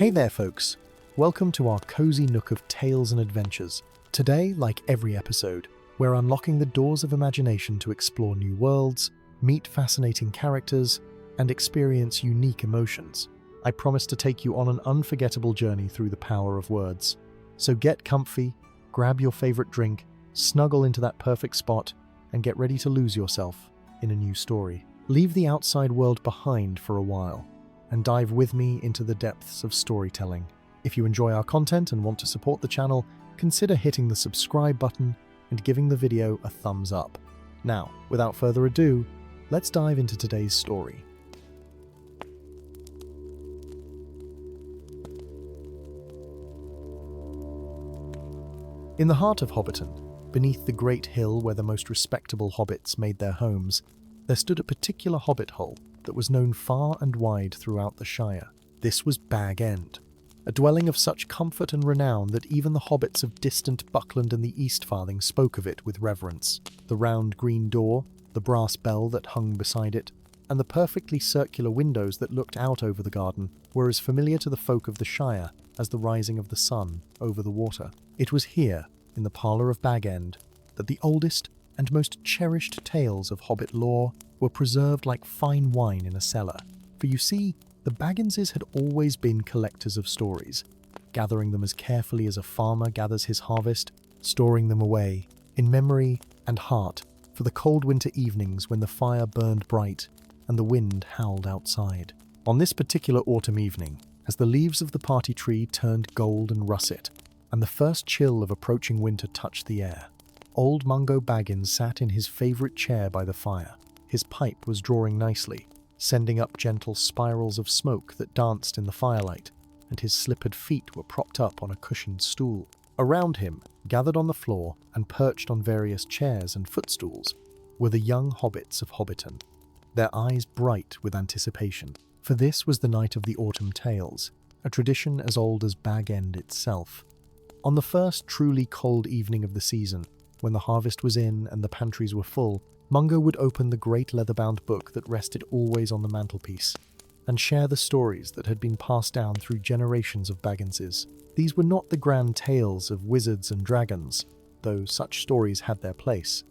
Hey there, folks. Welcome to our cozy nook of tales and adventures. Today, like every episode, we're unlocking the doors of imagination to explore new worlds, meet fascinating characters, and experience unique emotions. I promise to take you on an unforgettable journey through the power of words. So get comfy, grab your favorite drink, snuggle into that perfect spot, and get ready to lose yourself in a new story. Leave the outside world behind for a while and dive with me into the depths of storytelling. If you enjoy our content and want to support the channel, consider hitting the subscribe button and giving the video a thumbs up. Now, without further ado, let's dive into today's story. In the heart of Hobbiton, beneath the great hill where the most respectable hobbits made their homes, there stood a particular hobbit hole that was known far and wide throughout the Shire. This was Bag End, a dwelling of such comfort and renown that even the hobbits of distant Buckland and the Eastfarthing spoke of it with reverence. The round green door, the brass bell that hung beside it, and the perfectly circular windows that looked out over the garden were as familiar to the folk of the Shire as the rising of the sun over the water. It was here, in the parlour of Bag End, that the oldest and most cherished tales of Hobbit lore were preserved like fine wine in a cellar. For you see, the Bagginses had always been collectors of stories, gathering them as carefully as a farmer gathers his harvest, storing them away, in memory and heart, for the cold winter evenings when the fire burned bright and the wind howled outside. On this particular autumn evening, as the leaves of the party tree turned gold and russet, and the first chill of approaching winter touched the air, old Mungo Baggins sat in his favourite chair by the fire. His pipe was drawing nicely, sending up gentle spirals of smoke that danced in the firelight, and his slippered feet were propped up on a cushioned stool. Around him, gathered on the floor and perched on various chairs and footstools, were the young hobbits of Hobbiton, their eyes bright with anticipation. For this was the night of the autumn tales, a tradition as old as Bag End itself. On the first truly cold evening of the season, when the harvest was in and the pantries were full, Mungo would open the great leather-bound book that rested always on the mantelpiece and share the stories that had been passed down through generations of Bagginses. These were not the grand tales of wizards and dragons, though such stories had their place.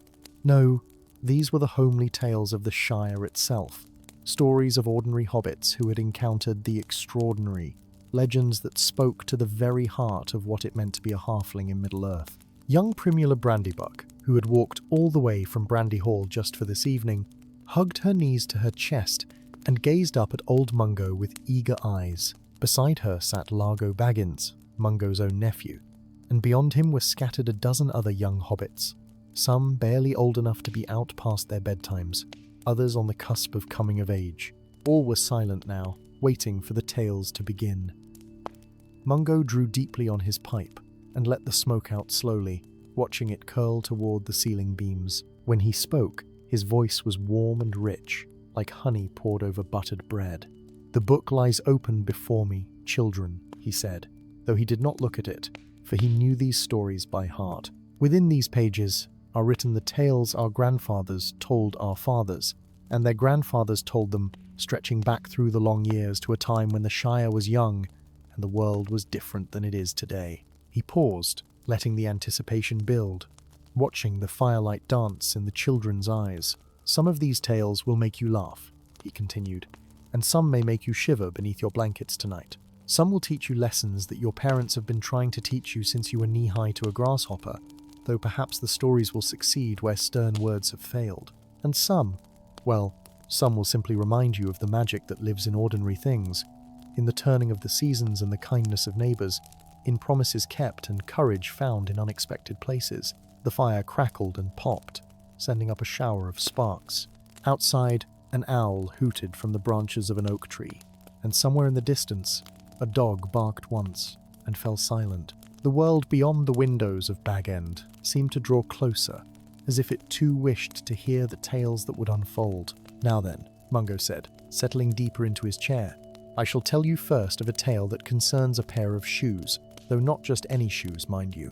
No, these were the homely tales of the Shire itself, stories of ordinary hobbits who had encountered the extraordinary, legends that spoke to the very heart of what it meant to be a halfling in Middle-earth. Young Primula Brandybuck, who had walked all the way from Brandy Hall just for this evening, hugged her knees to her chest and gazed up at old Mungo with eager eyes. Beside her sat Largo Baggins, Mungo's own nephew, and beyond him were scattered a dozen other young hobbits, some barely old enough to be out past their bedtimes, others on the cusp of coming of age. All were silent now, waiting for the tales to begin. Mungo drew deeply on his pipe and let the smoke out slowly, watching it curl toward the ceiling beams. When he spoke, his voice was warm and rich, like honey poured over buttered bread. "The book lies open before me, children," he said, though he did not look at it, for he knew these stories by heart. Within these pages are written the tales our grandfathers told our fathers, and their grandfathers told them, stretching back through the long years to a time when the Shire was young and the world was different than it is today. He paused, letting the anticipation build, watching the firelight dance in the children's eyes. "Some of these tales will make you laugh," he continued, "and some may make you shiver beneath your blankets tonight. Some will teach you lessons that your parents have been trying to teach you since you were knee-high to a grasshopper, though perhaps the stories will succeed where stern words have failed. And some will simply remind you of the magic that lives in ordinary things, in the turning of the seasons and the kindness of neighbours, in promises kept and courage found in unexpected places." The fire crackled and popped, sending up a shower of sparks. Outside, an owl hooted from the branches of an oak tree, and somewhere in the distance, a dog barked once and fell silent. The world beyond the windows of Bag End seemed to draw closer, as if it too wished to hear the tales that would unfold. "Now then," Mungo said, settling deeper into his chair, "I shall tell you first of a tale that concerns a pair of shoes, though not just any shoes, mind you.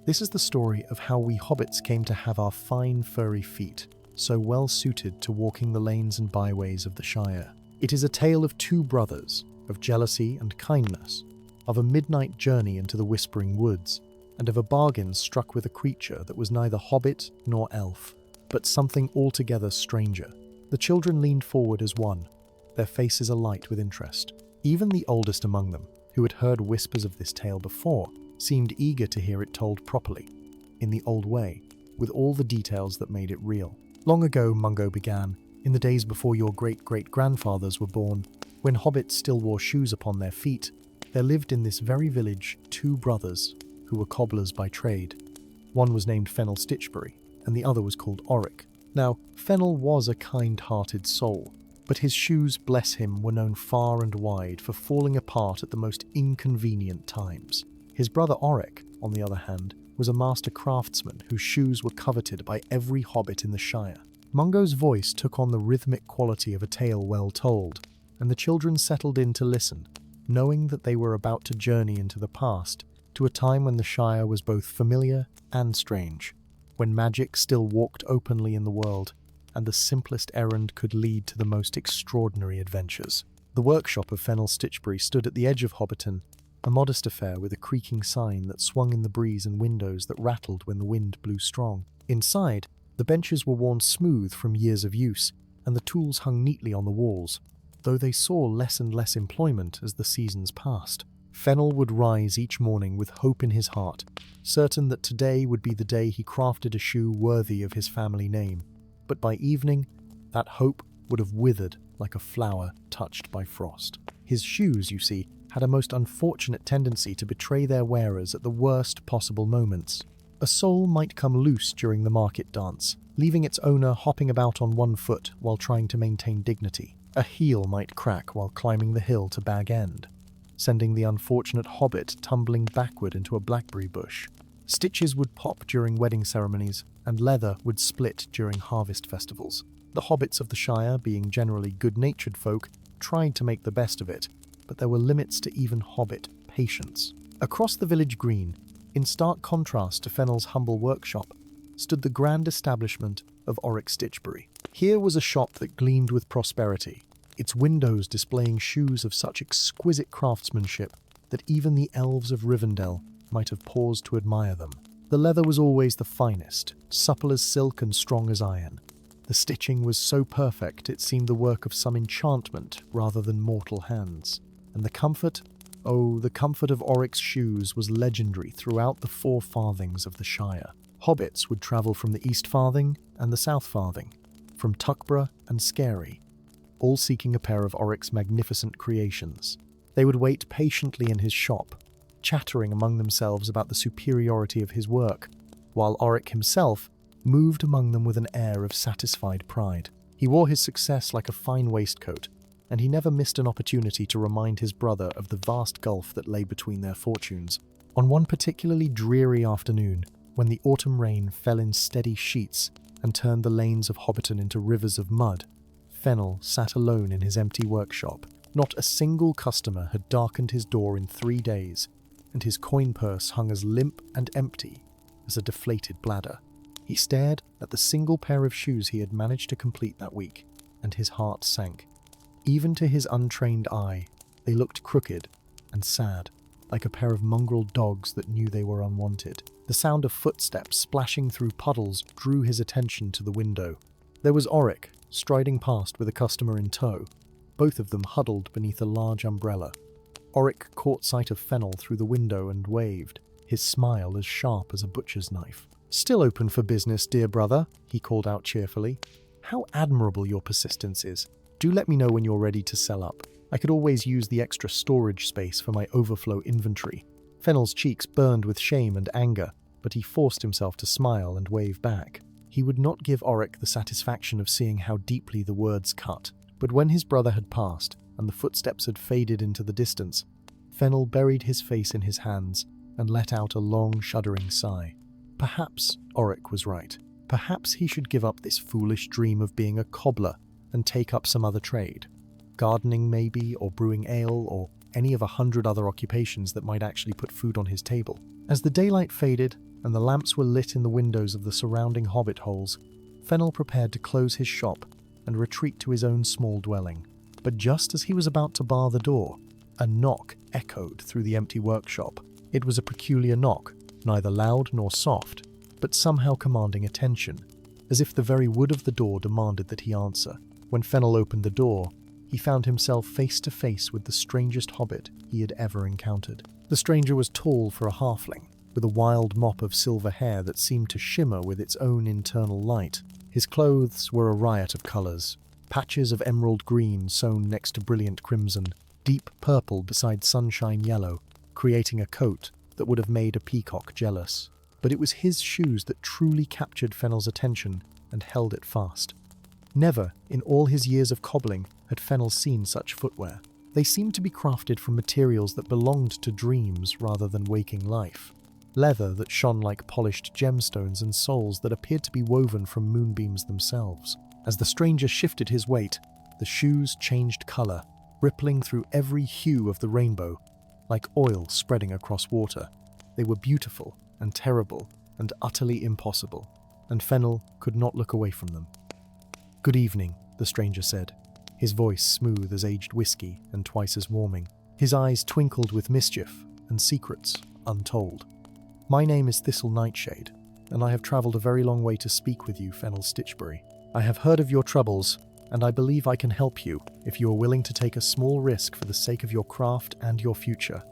This is the story of how we hobbits came to have our fine furry feet, so well suited to walking the lanes and byways of the Shire. It is a tale of two brothers, of jealousy and kindness, of a midnight journey into the Whispering Woods, and of a bargain struck with a creature that was neither hobbit nor elf, but something altogether stranger. The children leaned forward as one, their faces alight with interest. Even the oldest among them, who had heard whispers of this tale before, seemed eager to hear it told properly, in the old way, with all the details that made it real. Long ago, Mungo began, in the days before your great-great-grandfathers were born, when hobbits still wore shoes upon their feet, there lived in this very village 2 brothers who were cobblers by trade. One was named Fennel Stitchberry, and the other was called Oric. Now, Fennel was a kind-hearted soul, but his shoes, bless him, were known far and wide for falling apart at the most inconvenient times. His brother Oric, on the other hand, was a master craftsman whose shoes were coveted by every hobbit in the Shire. Mungo's voice took on the rhythmic quality of a tale well told, and the children settled in to listen, knowing that they were about to journey into the past, to a time when the Shire was both familiar and strange, when magic still walked openly in the world, and the simplest errand could lead to the most extraordinary adventures. The workshop of Fennel Stitchberry stood at the edge of Hobbiton, a modest affair with a creaking sign that swung in the breeze and windows that rattled when the wind blew strong. Inside, the benches were worn smooth from years of use, and the tools hung neatly on the walls, though they saw less and less employment as the seasons passed. Fennel would rise each morning with hope in his heart, certain that today would be the day he crafted a shoe worthy of his family name. But by evening, that hope would have withered like a flower touched by frost. His shoes, you see, had a most unfortunate tendency to betray their wearers at the worst possible moments. A sole might come loose during the market dance, leaving its owner hopping about on one foot while trying to maintain dignity. A heel might crack while climbing the hill to Bag End, sending the unfortunate hobbit tumbling backward into a blackberry bush. Stitches would pop during wedding ceremonies, and leather would split during harvest festivals. The hobbits of the Shire, being generally good-natured folk, tried to make the best of it, but there were limits to even hobbit patience. Across the village green, in stark contrast to Fennel's humble workshop, stood the grand establishment of Oric Stitchberry. Here was a shop that gleamed with prosperity, its windows displaying shoes of such exquisite craftsmanship that even the elves of Rivendell might have paused to admire them. The leather was always the finest, supple as silk and strong as iron. The stitching was so perfect it seemed the work of some enchantment rather than mortal hands. And the comfort? Oh, the comfort of Oric's shoes was legendary throughout the 4 farthings of the Shire. Hobbits would travel from the East Farthing and the South Farthing, from Tuckborough and Scary, all seeking a pair of Oric's magnificent creations. They would wait patiently in his shop, chattering among themselves about the superiority of his work, while Oric himself moved among them with an air of satisfied pride. He wore his success like a fine waistcoat, and he never missed an opportunity to remind his brother of the vast gulf that lay between their fortunes. On one particularly dreary afternoon, when the autumn rain fell in steady sheets and turned the lanes of Hobbiton into rivers of mud, Fennel sat alone in his empty workshop. Not a single customer had darkened his door in 3 days, and his coin purse hung as limp and empty as a deflated bladder. He stared at the single pair of shoes he had managed to complete that week, and his heart sank. Even to his untrained eye, they looked crooked and sad, like a pair of mongrel dogs that knew they were unwanted. The sound of footsteps splashing through puddles drew his attention to the window. There was Oric, striding past with a customer in tow, both of them huddled beneath a large umbrella. Oric caught sight of Fennel through the window and waved, his smile as sharp as a butcher's knife. "Still open for business, dear brother," he called out cheerfully. "How admirable your persistence is. Do let me know when you're ready to sell up. I could always use the extra storage space for my overflow inventory." Fennel's cheeks burned with shame and anger, but he forced himself to smile and wave back. He would not give Oric the satisfaction of seeing how deeply the words cut. But when his brother had passed, and the footsteps had faded into the distance, Fennel buried his face in his hands and let out a long, shuddering sigh. Perhaps Oric was right. Perhaps he should give up this foolish dream of being a cobbler and take up some other trade. Gardening, maybe, or brewing ale, or any of 100 other occupations that might actually put food on his table. As the daylight faded and the lamps were lit in the windows of the surrounding hobbit holes, Fennel prepared to close his shop and retreat to his own small dwelling. But just as he was about to bar the door, A knock echoed through the empty workshop. It was a peculiar knock, neither loud nor soft, but somehow commanding attention, as if the very wood of the door demanded that he answer. When Fennel opened the door, he found himself face to face with the strangest hobbit he had ever encountered. The stranger was tall for a halfling, with a wild mop of silver hair that seemed to shimmer with its own internal light. His clothes were a riot of colours, patches of emerald green sewn next to brilliant crimson, deep purple beside sunshine yellow, creating a coat that would have made a peacock jealous. But it was his shoes that truly captured Fennel's attention and held it fast. Never, in all his years of cobbling, had Fennel seen such footwear. They seemed to be crafted from materials that belonged to dreams rather than waking life. Leather that shone like polished gemstones and soles that appeared to be woven from moonbeams themselves. As the stranger shifted his weight, the shoes changed colour, rippling through every hue of the rainbow, like oil spreading across water. They were beautiful and terrible and utterly impossible, and Fennel could not look away from them. "Good evening," the stranger said, his voice smooth as aged whiskey and twice as warming. His eyes twinkled with mischief and secrets untold. "My name is Thistle Nightshade, and I have travelled a very long way to speak with you, Fennel Stitchberry. I have heard of your troubles, and I believe I can help you if you are willing to take a small risk for the sake of your craft and your future."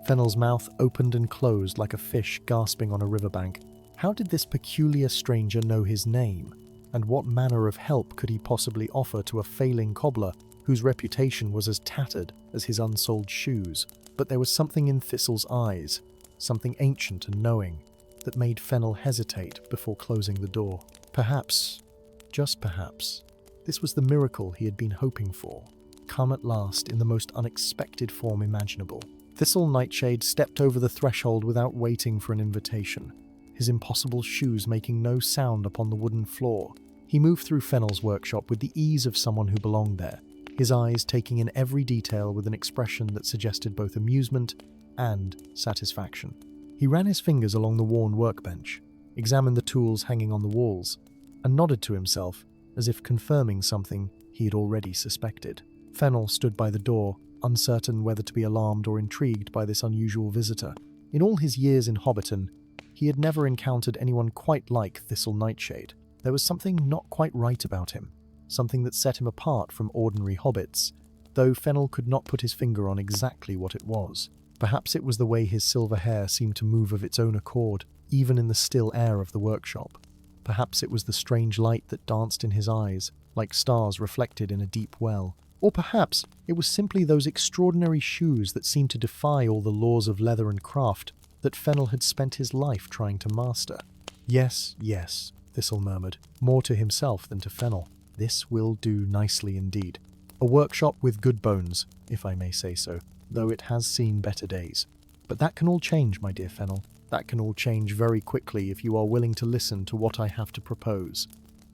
Fennel's mouth opened and closed like a fish gasping on a riverbank. How did this peculiar stranger know his name? And what manner of help could he possibly offer to a failing cobbler whose reputation was as tattered as his unsoled shoes? But there was something in Thistle's eyes, something ancient and knowing, that made Fennel hesitate before closing the door. Perhaps, just perhaps, this was the miracle he had been hoping for, come at last in the most unexpected form imaginable. Thistle Nightshade stepped over the threshold without waiting for an invitation, his impossible shoes making no sound upon the wooden floor. He moved through Fennel's workshop with the ease of someone who belonged there, his eyes taking in every detail with an expression that suggested both amusement and satisfaction. He ran his fingers along the worn workbench, examined the tools hanging on the walls, and nodded to himself as if confirming something he had already suspected. Fennel stood by the door, uncertain whether to be alarmed or intrigued by this unusual visitor. In all his years in Hobbiton, he had never encountered anyone quite like Thistle Nightshade. There was something not quite right about him, something that set him apart from ordinary hobbits, though Fennel could not put his finger on exactly what it was. Perhaps it was the way his silver hair seemed to move of its own accord, even in the still air of the workshop. Perhaps it was the strange light that danced in his eyes, like stars reflected in a deep well. Or perhaps it was simply those extraordinary shoes that seemed to defy all the laws of leather and craft that Fennel had spent his life trying to master. "Yes, yes," Thistle murmured, more to himself than to Fennel. "This will do nicely indeed. A workshop with good bones, if I may say so, though it has seen better days. But that can all change, my dear Fennel. That can all change very quickly if you are willing to listen to what I have to propose."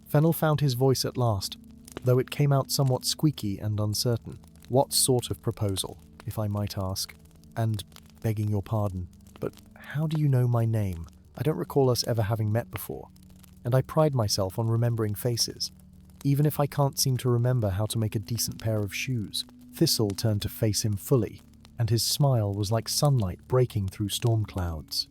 Fennel found his voice at last, though it came out somewhat squeaky and uncertain. "What sort of proposal, if I might ask? And, begging your pardon, but how do you know my name? I don't recall us ever having met before, and I pride myself on remembering faces, even if I can't seem to remember how to make a decent pair of shoes." Thistle turned to face him fully, and his smile was like sunlight breaking through storm clouds.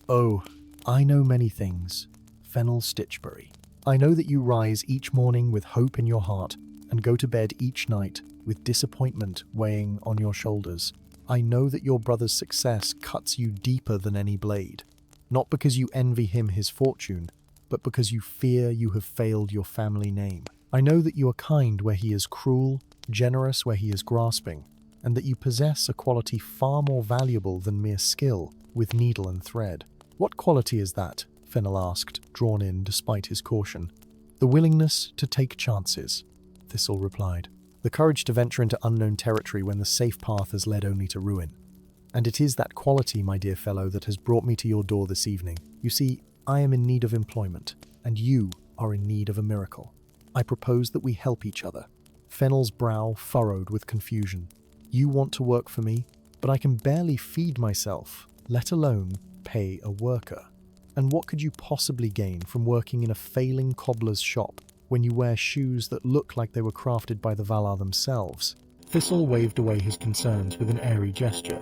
"Oh, I know many things, Fennel Stitchberry. I know that you rise each morning with hope in your heart and go to bed each night with disappointment weighing on your shoulders. I know that your brother's success cuts you deeper than any blade, not because you envy him his fortune, but because you fear you have failed your family name. I know that you are kind where he is cruel, generous where he is grasping, and that you possess a quality far more valuable than mere skill with needle and thread." "What quality is that?" Fennel asked, drawn in despite his caution. "The willingness to take chances," Thistle replied. "The courage to venture into unknown territory when the safe path has led only to ruin. And it is that quality, my dear fellow, that has brought me to your door this evening. You see, I am in need of employment, and you are in need of a miracle. I propose that we help each other." Fennel's brow furrowed with confusion. "You want to work for me, but I can barely feed myself, let alone pay a worker. And what could you possibly gain from working in a failing cobbler's shop when you wear shoes that look like they were crafted by the Valar themselves?" Thistle waved away his concerns with an airy gesture.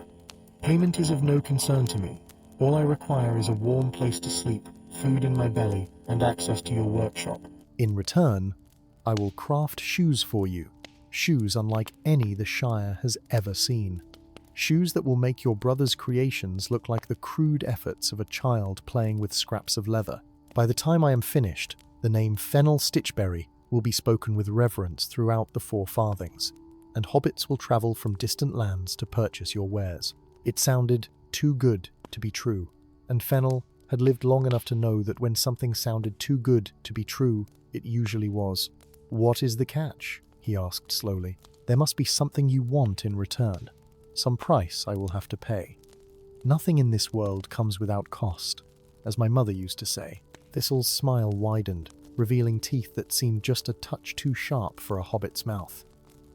Payment is of no concern to me. All I require is a warm place to sleep, food in my belly, and access to your workshop. In return, I will craft shoes for you. Shoes unlike any the Shire has ever seen. Shoes that will make your brother's creations look like the crude efforts of a child playing with scraps of leather. By the time I am finished, the name Fennel Stitchberry will be spoken with reverence throughout the Four Farthings, and hobbits will travel from distant lands to purchase your wares. It sounded too good to be true, and Fennel had lived long enough to know that when something sounded too good to be true, it usually was. "What is the catch?" he asked slowly. "There must be something you want in return. Some price I will have to pay." "Nothing in this world comes without cost, as my mother used to say." Thistle's smile widened, revealing teeth that seemed just a touch too sharp for a hobbit's mouth.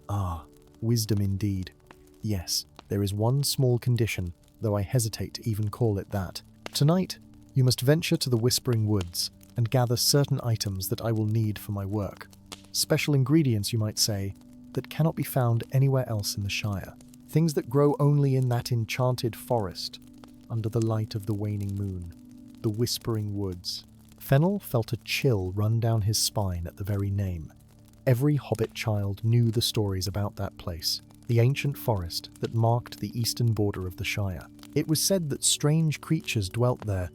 "Ah, wisdom indeed. Yes, there is one small condition, though I hesitate to even call it that. Tonight, you must venture to the Whispering Woods and gather certain items that I will need for my work. Special ingredients, you might say, that cannot be found anywhere else in the Shire. Things that grow only in that enchanted forest, under the light of the waning moon. The Whispering Woods." Fennel felt a chill run down his spine at the very name. Every hobbit child knew the stories about that place, the ancient forest that marked the eastern border of the Shire. It was said that strange creatures dwelt there,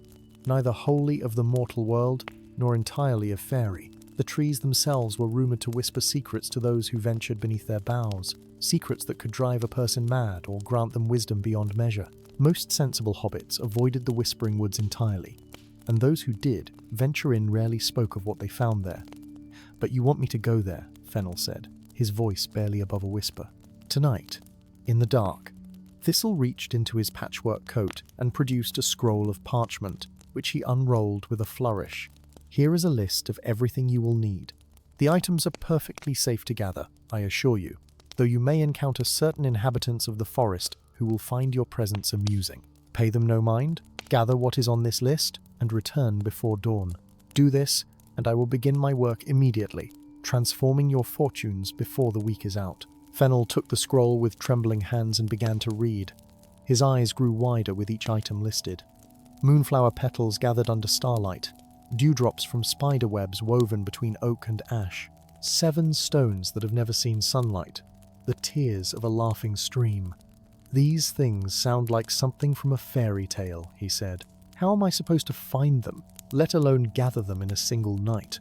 neither wholly of the mortal world, nor entirely of fairy. The trees themselves were rumoured to whisper secrets to those who ventured beneath their boughs, secrets that could drive a person mad or grant them wisdom beyond measure. Most sensible hobbits avoided the Whispering Woods entirely, and those who did venture in rarely spoke of what they found there. "But you want me to go there," Fennel said, his voice barely above a whisper. "Tonight, in the dark." Thistle reached into his patchwork coat and produced a scroll of parchment, which he unrolled with a flourish. "Here is a list of everything you will need. The items are perfectly safe to gather, I assure you, though you may encounter certain inhabitants of the forest who will find your presence amusing. Pay them no mind, gather what is on this list, and return before dawn. Do this, and I will begin my work immediately, transforming your fortunes before the week is out." Fennel took the scroll with trembling hands and began to read. His eyes grew wider with each item listed. Moonflower petals gathered under starlight, dewdrops from spider webs woven between oak and ash, 7 stones that have never seen sunlight, the tears of a laughing stream. "These things sound like something from a fairy tale," he said. "How am I supposed to find them, let alone gather them in a single night?"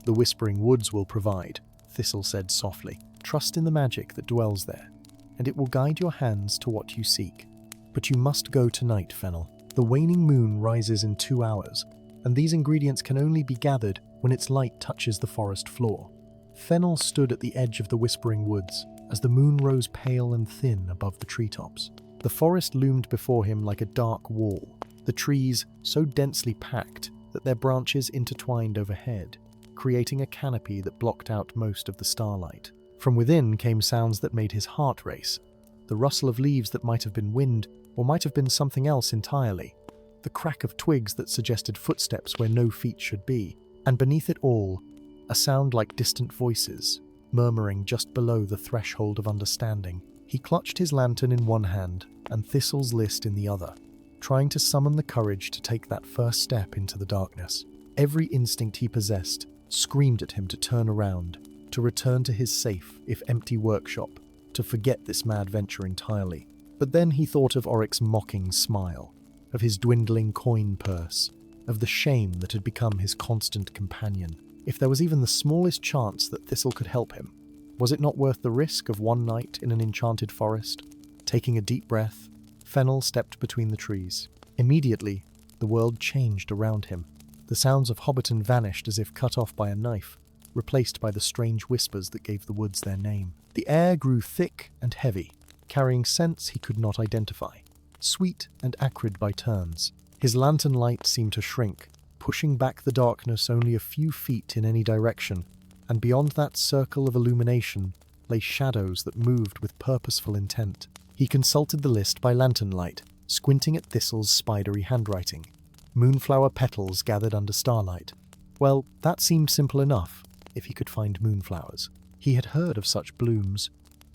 "The Whispering Woods will provide," Thistle said softly. "Trust in the magic that dwells there, and it will guide your hands to what you seek. But you must go tonight, Fennel. The waning moon rises in 2 hours, and these ingredients can only be gathered when its light touches the forest floor." Fennel stood at the edge of the Whispering Woods as the moon rose pale and thin above the treetops. The forest loomed before him like a dark wall, the trees so densely packed that their branches intertwined overhead, creating a canopy that blocked out most of the starlight. From within came sounds that made his heart race, the rustle of leaves that might have been wind or might have been something else entirely, the crack of twigs that suggested footsteps where no feet should be, and beneath it all, a sound like distant voices, murmuring just below the threshold of understanding. He clutched his lantern in one hand and Thistle's list in the other, trying to summon the courage to take that first step into the darkness. Every instinct he possessed screamed at him to turn around, to return to his safe, if empty workshop, to forget this mad venture entirely. But then he thought of Oryx's mocking smile, of his dwindling coin purse, of the shame that had become his constant companion. If there was even the smallest chance that Thistle could help him, was it not worth the risk of one night in an enchanted forest? Taking a deep breath, Fennel stepped between the trees. Immediately, the world changed around him. The sounds of Hobbiton vanished as if cut off by a knife, replaced by the strange whispers that gave the woods their name. The air grew thick and heavy, carrying scents he could not identify, sweet and acrid by turns. His lantern light seemed to shrink, pushing back the darkness only a few feet in any direction, and beyond that circle of illumination lay shadows that moved with purposeful intent. He consulted the list by lantern light, squinting at Thistle's spidery handwriting. Moonflower petals gathered under starlight. Well, that seemed simple enough, if he could find moonflowers. He had heard of such blooms,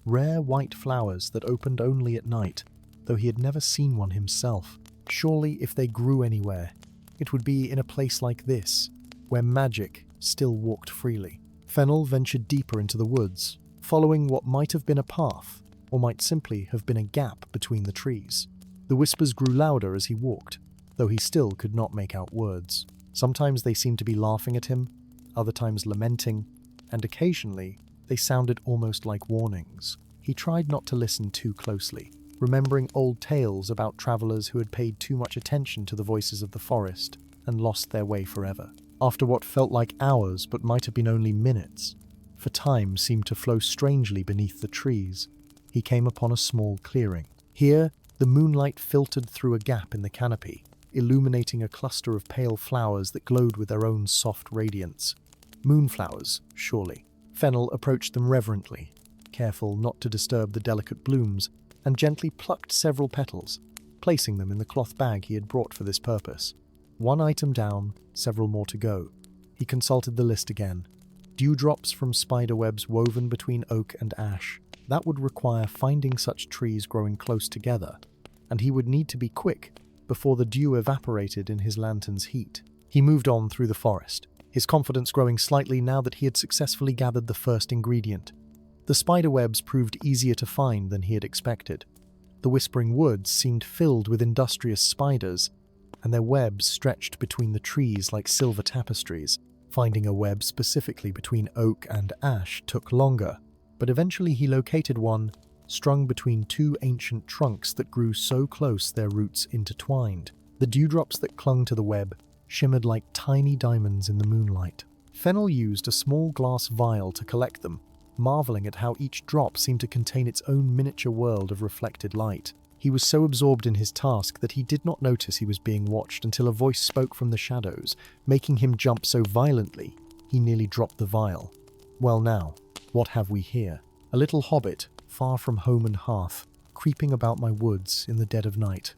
rare white flowers that opened only at night, though he had never seen one himself. Surely, if they grew anywhere, it would be in a place like this, where magic still walked freely. Fennel ventured deeper into the woods, following what might have been a path, or might simply have been a gap between the trees. The whispers grew louder as he walked, though he still could not make out words. Sometimes they seemed to be laughing at him, other times lamenting, and occasionally they sounded almost like warnings. He tried not to listen too closely, remembering old tales about travelers who had paid too much attention to the voices of the forest and lost their way forever. After what felt like hours but might have been only minutes, for time seemed to flow strangely beneath the trees, he came upon a small clearing. Here, the moonlight filtered through a gap in the canopy, illuminating a cluster of pale flowers that glowed with their own soft radiance. Moonflowers, surely. Fennel approached them reverently, careful not to disturb the delicate blooms, and gently plucked several petals, placing them in the cloth bag he had brought for this purpose. One item down, several more to go. He consulted the list again. Dewdrops from spiderwebs woven between oak and ash. That would require finding such trees growing close together, and he would need to be quick before the dew evaporated in his lantern's heat. He moved on through the forest, his confidence growing slightly now that he had successfully gathered the first ingredient. The spiderwebs proved easier to find than he had expected. The whispering woods seemed filled with industrious spiders, and their webs stretched between the trees like silver tapestries. Finding a web specifically between oak and ash took longer, but eventually he located one strung between two ancient trunks that grew so close their roots intertwined. The dewdrops that clung to the web shimmered like tiny diamonds in the moonlight. Fennel used a small glass vial to collect them, marveling at how each drop seemed to contain its own miniature world of reflected light. He was so absorbed in his task that he did not notice he was being watched until a voice spoke from the shadows, making him jump so violently he nearly dropped the vial. Well now, what have we here? A little hobbit, far from home and hearth, creeping about my woods in the dead of night.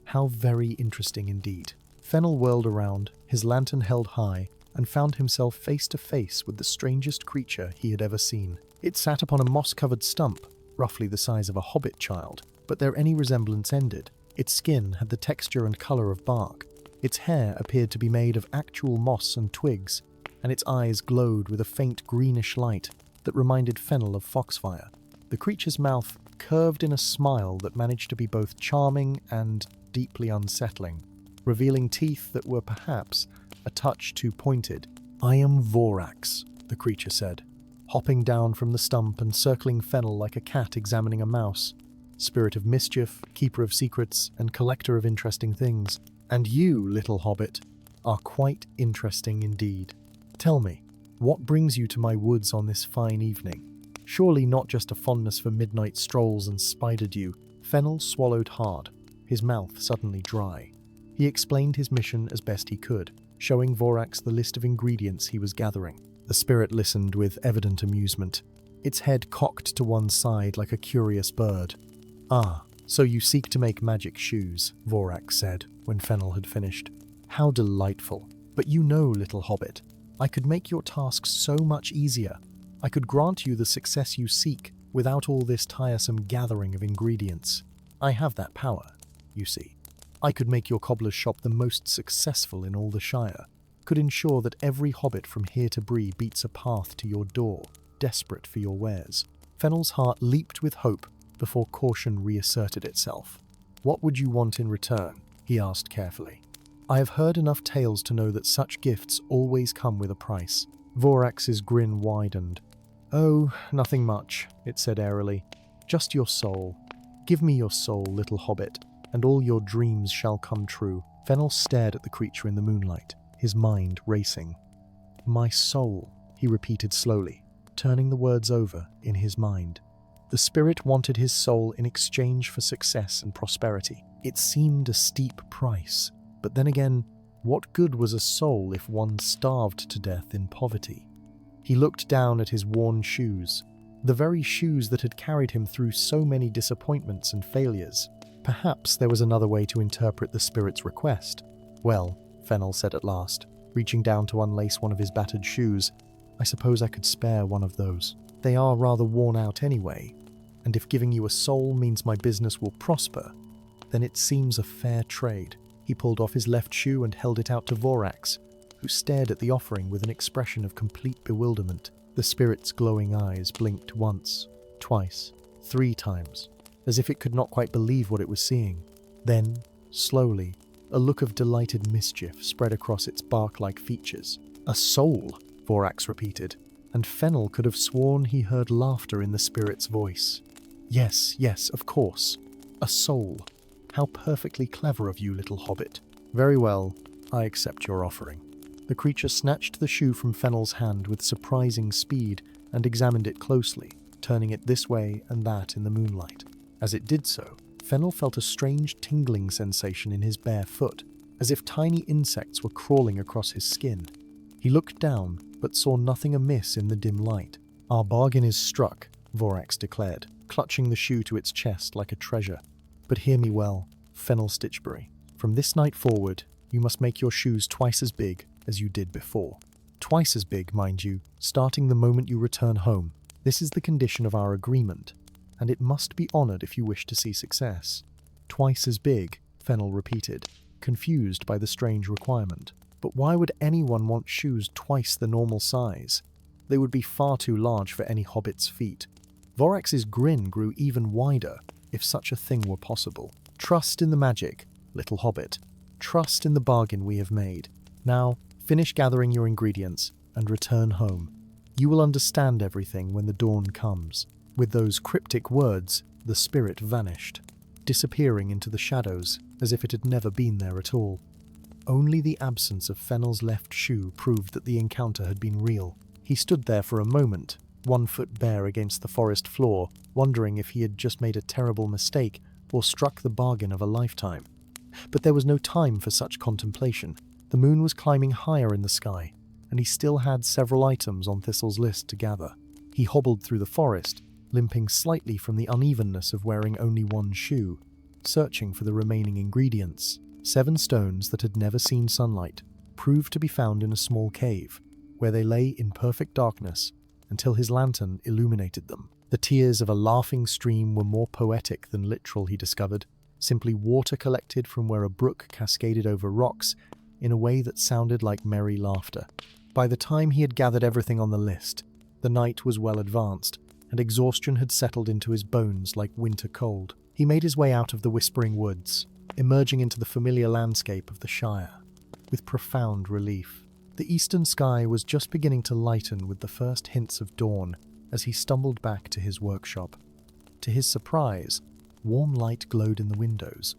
How very interesting indeed. Fennel whirled around, his lantern held high, and found himself face to face with the strangest creature he had ever seen. It sat upon a moss-covered stump, roughly the size of a hobbit child, but there any resemblance ended. Its skin had the texture and colour of bark. Its hair appeared to be made of actual moss and twigs, and its eyes glowed with a faint greenish light that reminded Fennel of foxfire. The creature's mouth curved in a smile that managed to be both charming and deeply unsettling, revealing teeth that were perhaps a touch too pointed. "I am Vorax," the creature said, hopping down from the stump and circling Fennel like a cat examining a mouse. Spirit of mischief, keeper of secrets, and collector of interesting things. And you, little hobbit, are quite interesting indeed. Tell me, what brings you to my woods on this fine evening? Surely not just a fondness for midnight strolls and spider dew. Fennel swallowed hard, his mouth suddenly dry. He explained his mission as best he could, showing Vorax the list of ingredients he was gathering. The spirit listened with evident amusement, its head cocked to one side like a curious bird. "Ah, so you seek to make magic shoes," Vorax said, when Fennel had finished. "How delightful. But you know, little hobbit, I could make your task so much easier. I could grant you the success you seek without all this tiresome gathering of ingredients. I have that power, you see. I could make your cobbler's shop the most successful in all the Shire, could ensure that every hobbit from here to Bree beats a path to your door, desperate for your wares." Fennel's heart leaped with hope before caution reasserted itself. "What would you want in return?" he asked carefully. "I have heard enough tales to know that such gifts always come with a price." Vorax's grin widened. "Oh, nothing much," it said airily. "Just your soul. Give me your soul, little hobbit, and all your dreams shall come true." Fennel stared at the creature in the moonlight, his mind racing. "My soul," he repeated slowly, turning the words over in his mind. The spirit wanted his soul in exchange for success and prosperity. It seemed a steep price, but then again, what good was a soul if one starved to death in poverty? He looked down at his worn shoes, the very shoes that had carried him through so many disappointments and failures. Perhaps there was another way to interpret the spirit's request. "Well," Fennel said at last, reaching down to unlace one of his battered shoes, "I suppose I could spare one of those. They are rather worn out anyway. and if giving you a soul means my business will prosper, then it seems a fair trade." He pulled off his left shoe and held it out to Vorax, who stared at the offering with an expression of complete bewilderment. The spirit's glowing eyes blinked once, twice, 3 times, as if it could not quite believe what it was seeing. Then, slowly, a look of delighted mischief spread across its bark-like features. "A soul," Vorax repeated, and Fennel could have sworn he heard laughter in the spirit's voice. Yes, of course. A soul. How perfectly clever of you, little hobbit. Very well, I accept your offering." The creature snatched the shoe from Fennel's hand with surprising speed and examined it closely, turning it this way and that in the moonlight. As it did so, Fennel felt a strange tingling sensation in his bare foot, as if tiny insects were crawling across his skin. He looked down, but saw nothing amiss in the dim light. "Our bargain is struck," Vorax declared, clutching the shoe to its chest like a treasure. "But hear me well, Fennel Stitchberry. From this night forward, you must make your shoes twice as big as you did before. Twice as big, mind you, starting the moment you return home. This is the condition of our agreement, and it must be honored if you wish to see success." "Twice as big," Fennel repeated, confused by the strange requirement. But why would anyone want shoes twice the normal size? They would be far too large for any hobbit's feet. Vorax's grin grew even wider, if such a thing were possible. "Trust in the magic, little hobbit. Trust in the bargain we have made. Now, finish gathering your ingredients and return home. You will understand everything when the dawn comes." With those cryptic words, the spirit vanished, disappearing into the shadows as if it had never been there at all. Only the absence of Fennel's left shoe proved that the encounter had been real. He stood there for a moment, 1 foot bare against the forest floor, wondering if he had just made a terrible mistake or struck the bargain of a lifetime. But there was no time for such contemplation. The moon was climbing higher in the sky, and he still had several items on Thistle's list to gather. He hobbled through the forest, limping slightly from the unevenness of wearing only 1 shoe, searching for the remaining ingredients. 7 stones that had never seen sunlight proved to be found in a small cave, where they lay in perfect darkness until his lantern illuminated them. The tears of a laughing stream were more poetic than literal, he discovered, simply water collected from where a brook cascaded over rocks in a way that sounded like merry laughter. By the time he had gathered everything on the list, the night was well advanced, and exhaustion had settled into his bones like winter cold. He made his way out of the whispering woods, emerging into the familiar landscape of the Shire, with profound relief. The eastern sky was just beginning to lighten with the first hints of dawn as he stumbled back to his workshop. To his surprise, warm light glowed in the windows,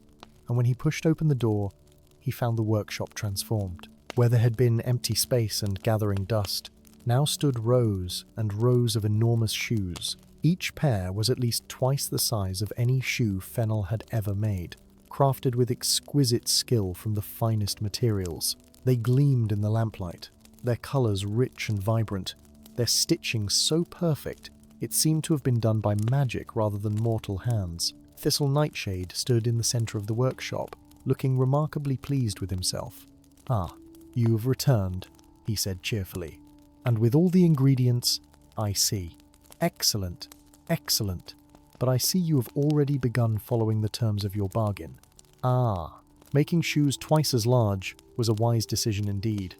and when he pushed open the door, he found the workshop transformed. Where there had been empty space and gathering dust, now stood rows and rows of enormous shoes. Each pair was at least twice the size of any shoe Fennel had ever made, crafted with exquisite skill from the finest materials. They gleamed in the lamplight, their colours rich and vibrant, their stitching so perfect it seemed to have been done by magic rather than mortal hands. Thistle Nightshade stood in the centre of the workshop, looking remarkably pleased with himself. "Ah, you have returned," he said cheerfully. "And with all the ingredients, I see. Excellent, excellent. But I see you have already begun following the terms of your bargain. Ah, making shoes twice as large was a wise decision indeed."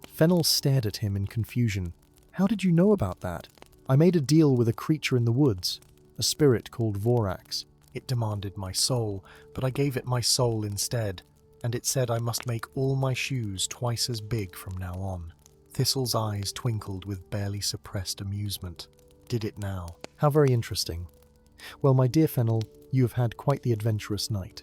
Fennel stared at him in confusion. "How did you know about that?" "I made a deal with a creature in the woods, a spirit called Vorax. It demanded my soul, but I gave it my soul instead, and it said I must make all my shoes twice as big from now on." Thistle's eyes twinkled with barely suppressed amusement. "Did it now? How very interesting. Well, my dear Fennel, you have had quite the adventurous night.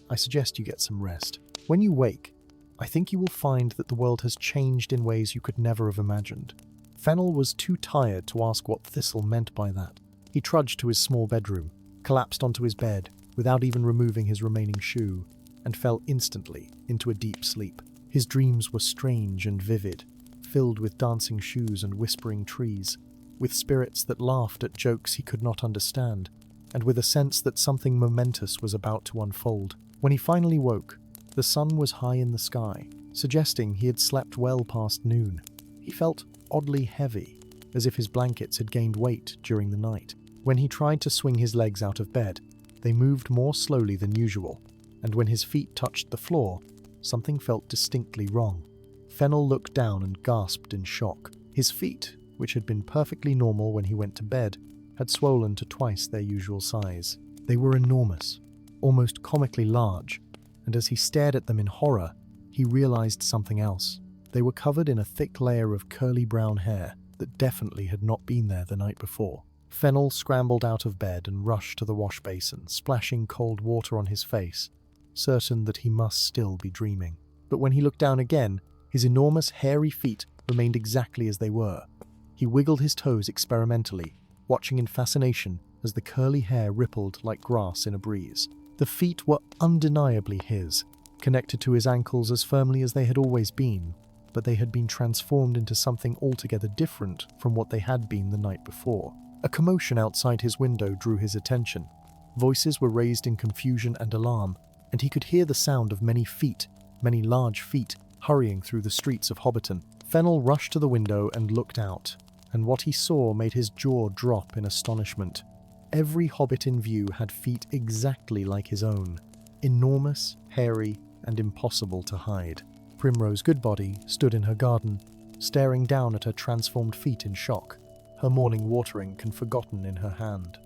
I suggest you get some rest. When you wake, I think you will find that the world has changed in ways you could never have imagined." Fennel was too tired to ask what Thistle meant by that. He trudged to his small bedroom, collapsed onto his bed without even removing his remaining shoe, and fell instantly into a deep sleep. His dreams were strange and vivid, filled with dancing shoes and whispering trees, with spirits that laughed at jokes he could not understand, and with a sense that something momentous was about to unfold. When he finally woke, the sun was high in the sky, suggesting he had slept well past noon. He felt oddly heavy, as if his blankets had gained weight during the night. When he tried to swing his legs out of bed, they moved more slowly than usual, and when his feet touched the floor, something felt distinctly wrong. Fennel looked down and gasped in shock. His feet, which had been perfectly normal when he went to bed, had swollen to twice their usual size. They were enormous, almost comically large, and as he stared at them in horror, he realized something else. They were covered in a thick layer of curly brown hair that definitely had not been there the night before. Fennel scrambled out of bed and rushed to the wash basin, splashing cold water on his face, certain that he must still be dreaming. But when he looked down again, his enormous hairy feet remained exactly as they were. He wiggled his toes experimentally, watching in fascination as the curly hair rippled like grass in a breeze. The feet were undeniably his, connected to his ankles as firmly as they had always been, but they had been transformed into something altogether different from what they had been the night before. A commotion outside his window drew his attention. Voices were raised in confusion and alarm, and he could hear the sound of many feet, many large feet, hurrying through the streets of Hobbiton. Fennel rushed to the window and looked out, and what he saw made his jaw drop in astonishment. Every hobbit in view had feet exactly like his own, enormous, hairy, and impossible to hide. Primrose Goodbody stood in her garden, staring down at her transformed feet in shock, her morning watering can forgotten in her hand.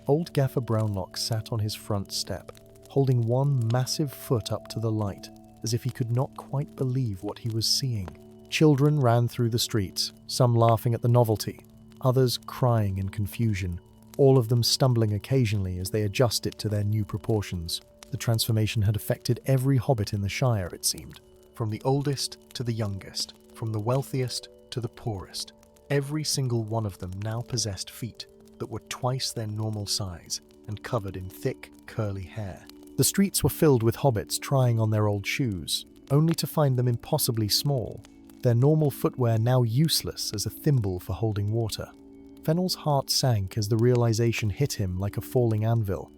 Old Gaffer Brownlock sat on his front step, holding one massive foot up to the light, as if he could not quite believe what he was seeing. Children ran through the streets, some laughing at the novelty, others crying in confusion, all of them stumbling occasionally as they adjusted to their new proportions. The transformation had affected every hobbit in the Shire, it seemed. From the oldest to the youngest, from the wealthiest to the poorest. Every single one of them now possessed feet that were twice their normal size and covered in thick, curly hair. The streets were filled with hobbits trying on their old shoes, only to find them impossibly small, their normal footwear now useless as a thimble for holding water. Fennel's heart sank as the realization hit him like a falling anvil.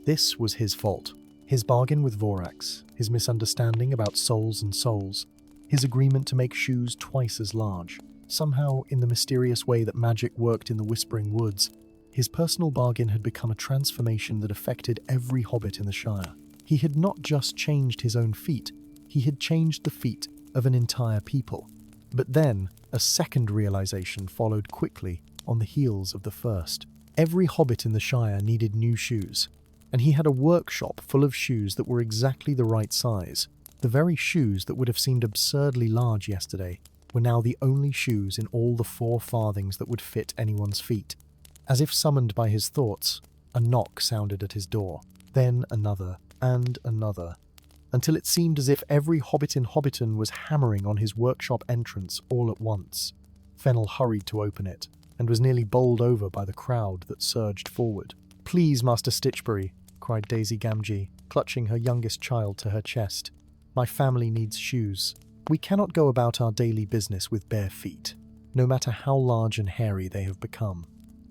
This was his fault. His bargain with Vorax, his misunderstanding about souls and souls, his agreement to make shoes twice as large. Somehow, in the mysterious way that magic worked in the Whispering Woods, his personal bargain had become a transformation that affected every hobbit in the Shire. He had not just changed his own feet, he had changed the feet of an entire people. But then, a second realization followed quickly on the heels of the first. Every hobbit in the Shire needed new shoes, and he had a workshop full of shoes that were exactly the right size. The very shoes that would have seemed absurdly large yesterday were now the only shoes in all the 4 farthings that would fit anyone's feet. As if summoned by his thoughts, a knock sounded at his door, then another, and another, until it seemed as if every hobbit in Hobbiton was hammering on his workshop entrance all at once. Fennel hurried to open it, and was nearly bowled over by the crowd that surged forward. "Please, Master Stitchberry," cried Daisy Gamgee, clutching her youngest child to her chest. "My family needs shoes. We cannot go about our daily business with bare feet, no matter how large and hairy they have become."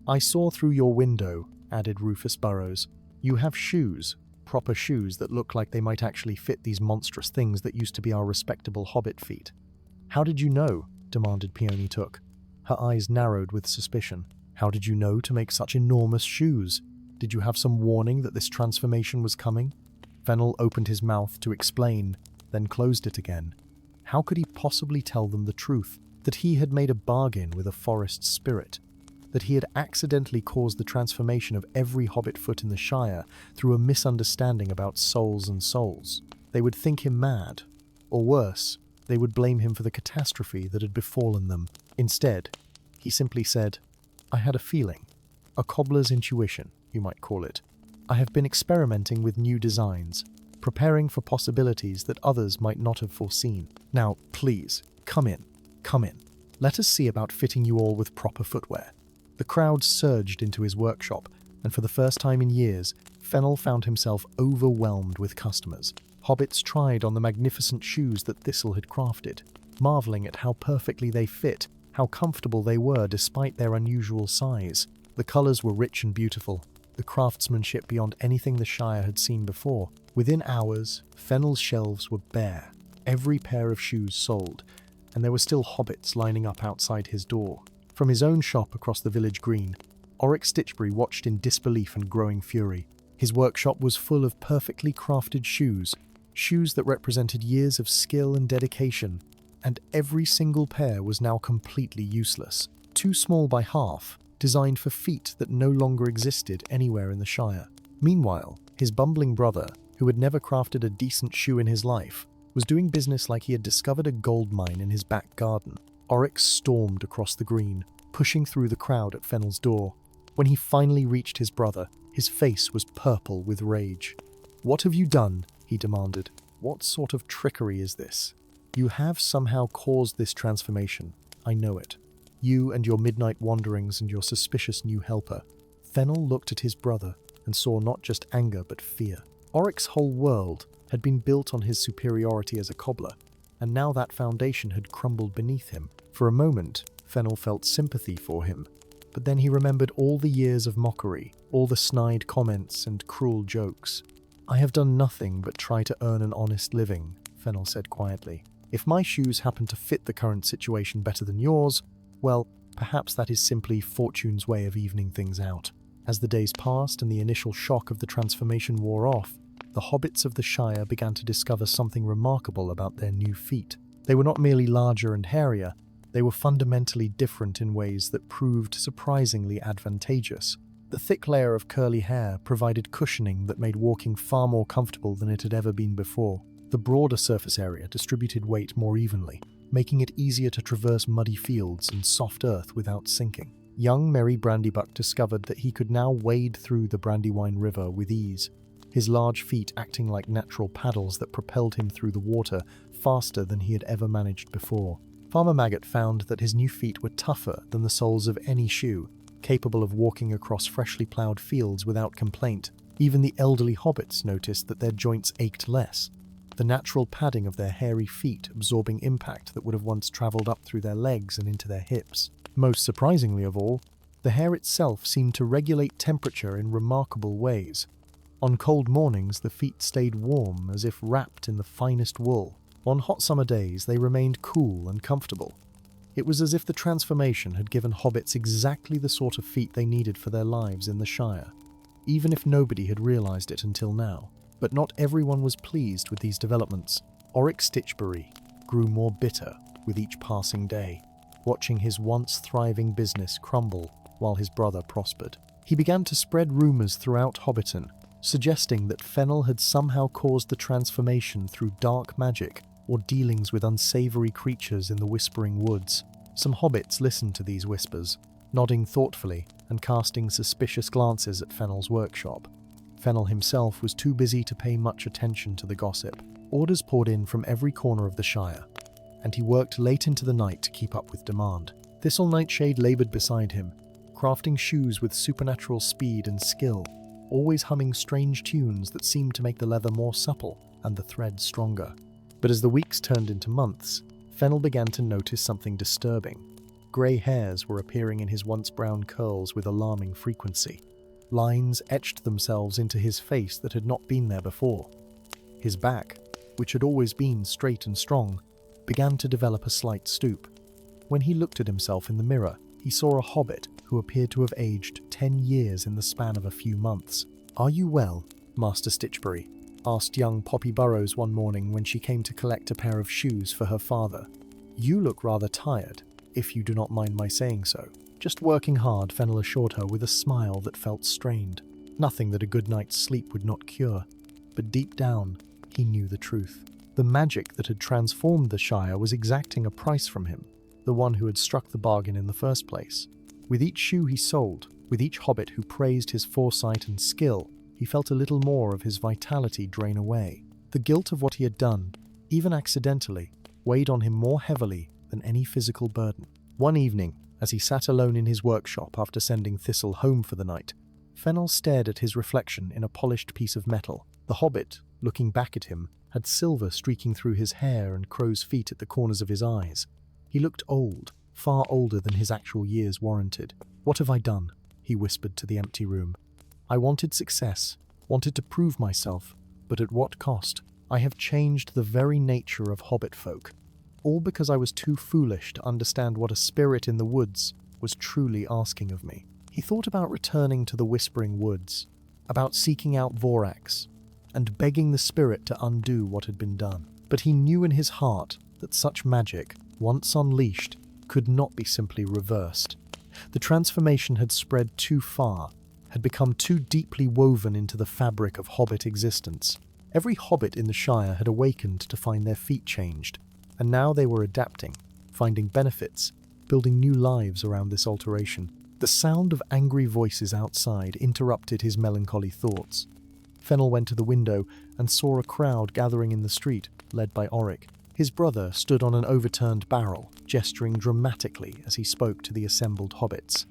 "I saw through your window," added Rufus Burrows. "You have shoes, proper shoes that look like they might actually fit these monstrous things that used to be our respectable hobbit feet." "How did you know?" demanded Peony Took. Her eyes narrowed with suspicion. "How did you know to make such enormous shoes? Did you have some warning that this transformation was coming?" Fennel opened his mouth to explain, then closed it again. How could he possibly tell them the truth? That he had made a bargain with a forest spirit? That he had accidentally caused the transformation of every hobbit foot in the Shire through a misunderstanding about souls and souls? They would think him mad. Or worse, they would blame him for the catastrophe that had befallen them. Instead, he simply said, "I had a feeling. A cobbler's intuition, you might call it. I have been experimenting with new designs, preparing for possibilities that others might not have foreseen. Now, please, come in. Let us see about fitting you all with proper footwear." The crowd surged into his workshop, and for the first time in years, Fennel found himself overwhelmed with customers. Hobbits tried on the magnificent shoes that Thistle had crafted, marveling at how perfectly they fit, how comfortable they were despite their unusual size. The colours were rich and beautiful, the craftsmanship beyond anything the Shire had seen before. Within hours, Fennel's shelves were bare, every pair of shoes sold, and there were still hobbits lining up outside his door. From his own shop across the village green, Oryx Stitchberry watched in disbelief and growing fury. His workshop was full of perfectly crafted shoes that represented years of skill and dedication, and every single pair was now completely useless, too small by half, designed for feet that no longer existed anywhere in the Shire. Meanwhile, his bumbling brother, who had never crafted a decent shoe in his life, was doing business like he had discovered a gold mine in his back garden. Oryx stormed across the green, pushing through the crowd at Fennel's door. When he finally reached his brother, his face was purple with rage. "What have you done?" he demanded. "What sort of trickery is this? You have somehow caused this transformation. I know it. You and your midnight wanderings and your suspicious new helper." Fennel looked at his brother and saw not just anger but fear. Oryx's whole world had been built on his superiority as a cobbler, and now that foundation had crumbled beneath him. For a moment, Fennel felt sympathy for him, but then he remembered all the years of mockery, all the snide comments and cruel jokes. "I have done nothing but try to earn an honest living," Fennel said quietly. "If my shoes happen to fit the current situation better than yours, well, perhaps that is simply fortune's way of evening things out." As the days passed and the initial shock of the transformation wore off, the hobbits of the Shire began to discover something remarkable about their new feet. They were not merely larger and hairier, they were fundamentally different in ways that proved surprisingly advantageous. The thick layer of curly hair provided cushioning that made walking far more comfortable than it had ever been before. The broader surface area distributed weight more evenly, making it easier to traverse muddy fields and soft earth without sinking. Young Merry Brandybuck discovered that he could now wade through the Brandywine River with ease, his large feet acting like natural paddles that propelled him through the water faster than he had ever managed before. Farmer Maggot found that his new feet were tougher than the soles of any shoe, capable of walking across freshly ploughed fields without complaint. Even the elderly hobbits noticed that their joints ached less, the natural padding of their hairy feet absorbing impact that would have once travelled up through their legs and into their hips. Most surprisingly of all, the hair itself seemed to regulate temperature in remarkable ways. On cold mornings, the feet stayed warm, as if wrapped in the finest wool. On hot summer days, they remained cool and comfortable. It was as if the transformation had given hobbits exactly the sort of feet they needed for their lives in the Shire, even if nobody had realized it until now. But not everyone was pleased with these developments. Oryx Stitchberry grew more bitter with each passing day, watching his once thriving business crumble while his brother prospered. He began to spread rumors throughout Hobbiton, suggesting that Fennel had somehow caused the transformation through dark magic or dealings with unsavory creatures in the Whispering Woods. Some hobbits listened to these whispers, nodding thoughtfully and casting suspicious glances at Fennel's workshop. Fennel himself was too busy to pay much attention to the gossip. Orders poured in from every corner of the Shire, and he worked late into the night to keep up with demand. Thistle Nightshade laboured beside him, crafting shoes with supernatural speed and skill, always humming strange tunes that seemed to make the leather more supple and the thread stronger. But as the weeks turned into months, Fennel began to notice something disturbing. Grey hairs were appearing in his once brown curls with alarming frequency. Lines etched themselves into his face that had not been there before. His back, which had always been straight and strong, began to develop a slight stoop. When he looked at himself in the mirror, he saw a hobbit who appeared to have aged 10 years in the span of a few months. "Are you well, Master Stitchberry?" asked young Poppy Burrows one morning when she came to collect a pair of shoes for her father. "You look rather tired, if you do not mind my saying so." "Just working hard," Fennel assured her with a smile that felt strained. Nothing that a good night's sleep would not cure. But deep down, he knew the truth. The magic that had transformed the Shire was exacting a price from him, the one who had struck the bargain in the first place. With each shoe he sold, with each hobbit who praised his foresight and skill, he felt a little more of his vitality drain away. The guilt of what he had done, even accidentally, weighed on him more heavily than any physical burden. One evening, as he sat alone in his workshop after sending Thistle home for the night, Fennel stared at his reflection in a polished piece of metal. The hobbit, looking back at him, had silver streaking through his hair and crow's feet at the corners of his eyes. He looked old, far older than his actual years warranted. "What have I done?" he whispered to the empty room. "I wanted success, wanted to prove myself, but at what cost? I have changed the very nature of hobbit folk, all because I was too foolish to understand what a spirit in the woods was truly asking of me." He thought about returning to the Whispering Woods, about seeking out Vorax, and begging the spirit to undo what had been done. But he knew in his heart that such magic, once unleashed, could not be simply reversed. The transformation had spread too far, had become too deeply woven into the fabric of Hobbit existence. Every Hobbit in the Shire had awakened to find their feet changed, and now they were adapting, finding benefits, building new lives around this alteration. The sound of angry voices outside interrupted his melancholy thoughts. Fennel went to the window and saw a crowd gathering in the street, led by Oric. His brother stood on an overturned barrel, gesturing dramatically as he spoke to the assembled hobbits.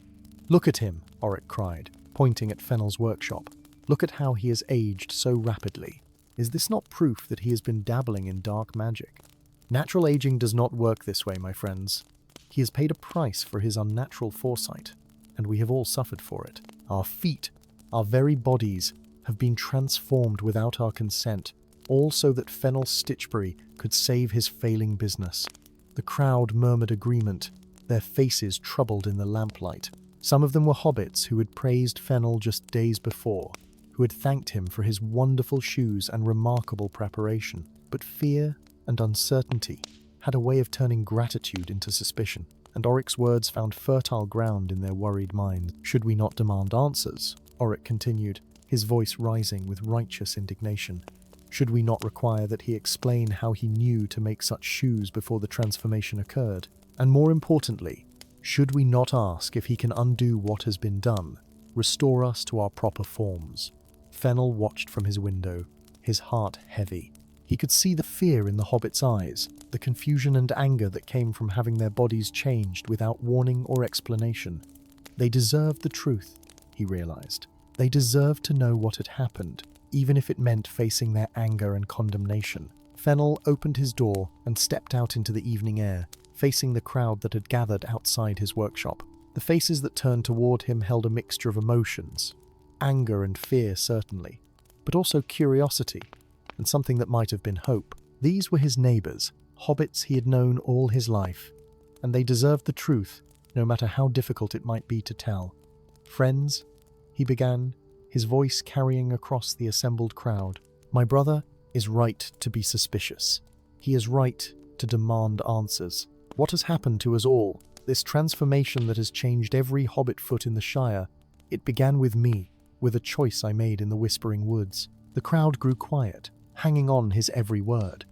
"Look at him," Oric cried, pointing at Fennel's workshop. "Look at how he has aged so rapidly. Is this not proof that he has been dabbling in dark magic? Natural aging does not work this way, my friends. He has paid a price for his unnatural foresight, and we have all suffered for it. Our feet, our very bodies, have been transformed without our consent, all so that Fennel Stitchberry could save his failing business." The crowd murmured agreement, their faces troubled in the lamplight. Some of them were hobbits who had praised Fennel just days before, who had thanked him for his wonderful shoes and remarkable preparation. But fear and uncertainty had a way of turning gratitude into suspicion, and Oric's words found fertile ground in their worried minds. "Should we not demand answers?" Oric continued, his voice rising with righteous indignation. "Should we not require that he explain how he knew to make such shoes before the transformation occurred? And more importantly, should we not ask if he can undo what has been done, restore us to our proper forms?" Fennel watched from his window, his heart heavy. He could see the fear in the hobbits' eyes, the confusion and anger that came from having their bodies changed without warning or explanation. They deserved the truth, he realized. They deserved to know what had happened, even if it meant facing their anger and condemnation. Fennel opened his door and stepped out into the evening air, facing the crowd that had gathered outside his workshop. The faces that turned toward him held a mixture of emotions. Anger and fear, certainly, but also curiosity, and something that might have been hope. These were his neighbours, hobbits he had known all his life, and they deserved the truth, no matter how difficult it might be to tell. "Friends," he began, his voice carrying across the assembled crowd, "my brother is right to be suspicious. He is right to demand answers. What has happened to us all, this transformation that has changed every hobbit foot in the Shire, it began with me, with a choice I made in the Whispering Woods." The crowd grew quiet, hanging on his every word.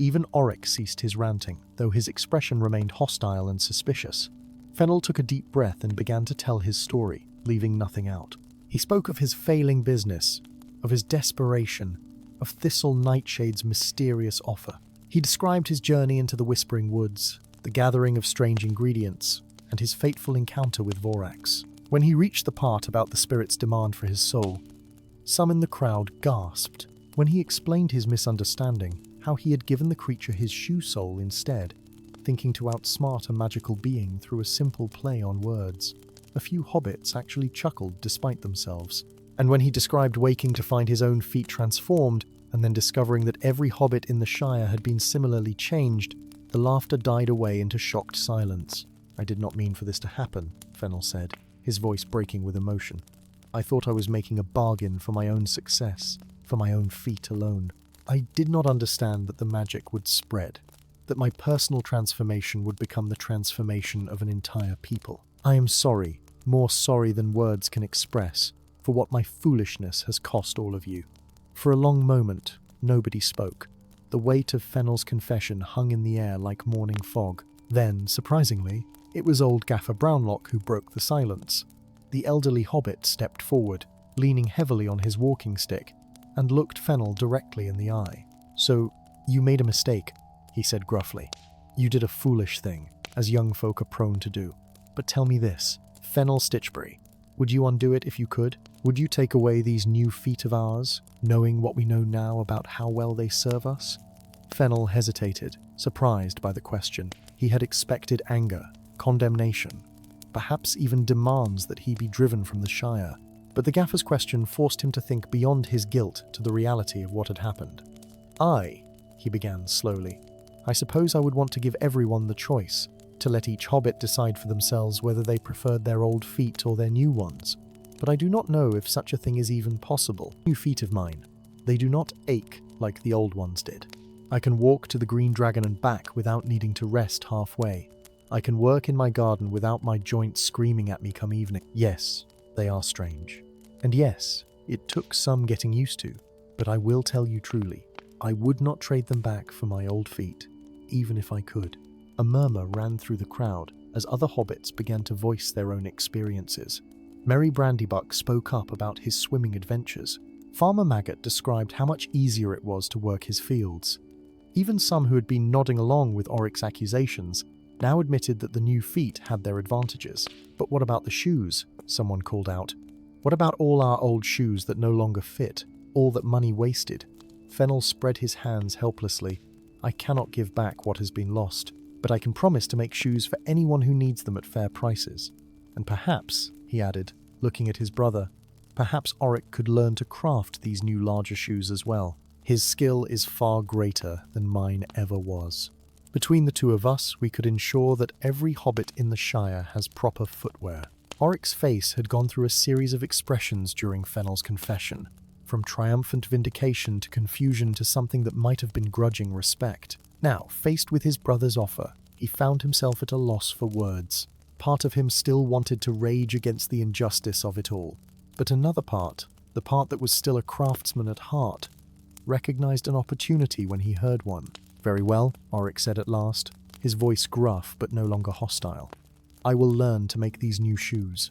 Even Oric ceased his ranting, though his expression remained hostile and suspicious. Fennel took a deep breath and began to tell his story, leaving nothing out. He spoke of his failing business, of his desperation, of Thistle Nightshade's mysterious offer. He described his journey into the Whispering Woods, the gathering of strange ingredients, and his fateful encounter with Vorax. When he reached the part about the spirit's demand for his soul, some in the crowd gasped. When he explained his misunderstanding, how he had given the creature his shoe sole instead, thinking to outsmart a magical being through a simple play on words, a few hobbits actually chuckled despite themselves. And when he described waking to find his own feet transformed, and then discovering that every hobbit in the Shire had been similarly changed, the laughter died away into shocked silence. "I did not mean for this to happen," Fennel said, his voice breaking with emotion. "I thought I was making a bargain for my own success, for my own feet alone. I did not understand that the magic would spread, that my personal transformation would become the transformation of an entire people. I am sorry, more sorry than words can express, for what my foolishness has cost all of you." For a long moment, nobody spoke. The weight of Fennel's confession hung in the air like morning fog. Then, surprisingly, it was old Gaffer Brownlock who broke the silence. The elderly hobbit stepped forward, leaning heavily on his walking stick, and looked Fennel directly in the eye. "So, you made a mistake," he said gruffly. "You did a foolish thing, as young folk are prone to do. But tell me this, Fennel Stitchberry, would you undo it if you could? Would you take away these new feet of ours, knowing what we know now about how well they serve us?" Fennel hesitated, surprised by the question. He had expected anger, condemnation, perhaps even demands that he be driven from the Shire. But the gaffer's question forced him to think beyond his guilt to the reality of what had happened. "He began slowly. "I suppose I would want to give everyone the choice, to let each hobbit decide for themselves whether they preferred their old feet or their new ones. But I do not know if such a thing is even possible. New feet of mine, they do not ache like the old ones did. I can walk to the Green Dragon and back without needing to rest halfway. I can work in my garden without my joints screaming at me come evening. Yes, they are strange. And yes, it took some getting used to. But I will tell you truly, I would not trade them back for my old feet, even if I could. A murmur ran through the crowd as other hobbits began to voice their own experiences. Merry Brandybuck spoke up about his swimming adventures. Farmer Maggot described how much easier it was to work his fields. Even some who had been nodding along with Oryx's accusations now admitted that the new feet had their advantages. But what about the shoes? Someone called out. What about all our old shoes that no longer fit? All that money wasted? Fennel spread his hands helplessly. I cannot give back what has been lost, but I can promise to make shoes for anyone who needs them at fair prices. And perhaps, he added, looking at his brother, perhaps Oryx could learn to craft these new larger shoes as well. His skill is far greater than mine ever was. Between the two of us, we could ensure that every hobbit in the Shire has proper footwear. Oryx's face had gone through a series of expressions during Fennel's confession, from triumphant vindication to confusion to something that might have been grudging respect. Now, faced with his brother's offer, he found himself at a loss for words. Part of him still wanted to rage against the injustice of it all, but another part, the part that was still a craftsman at heart, recognized an opportunity when he heard one. Very well, Oryx said at last, his voice gruff but no longer hostile. I will learn to make these new shoes.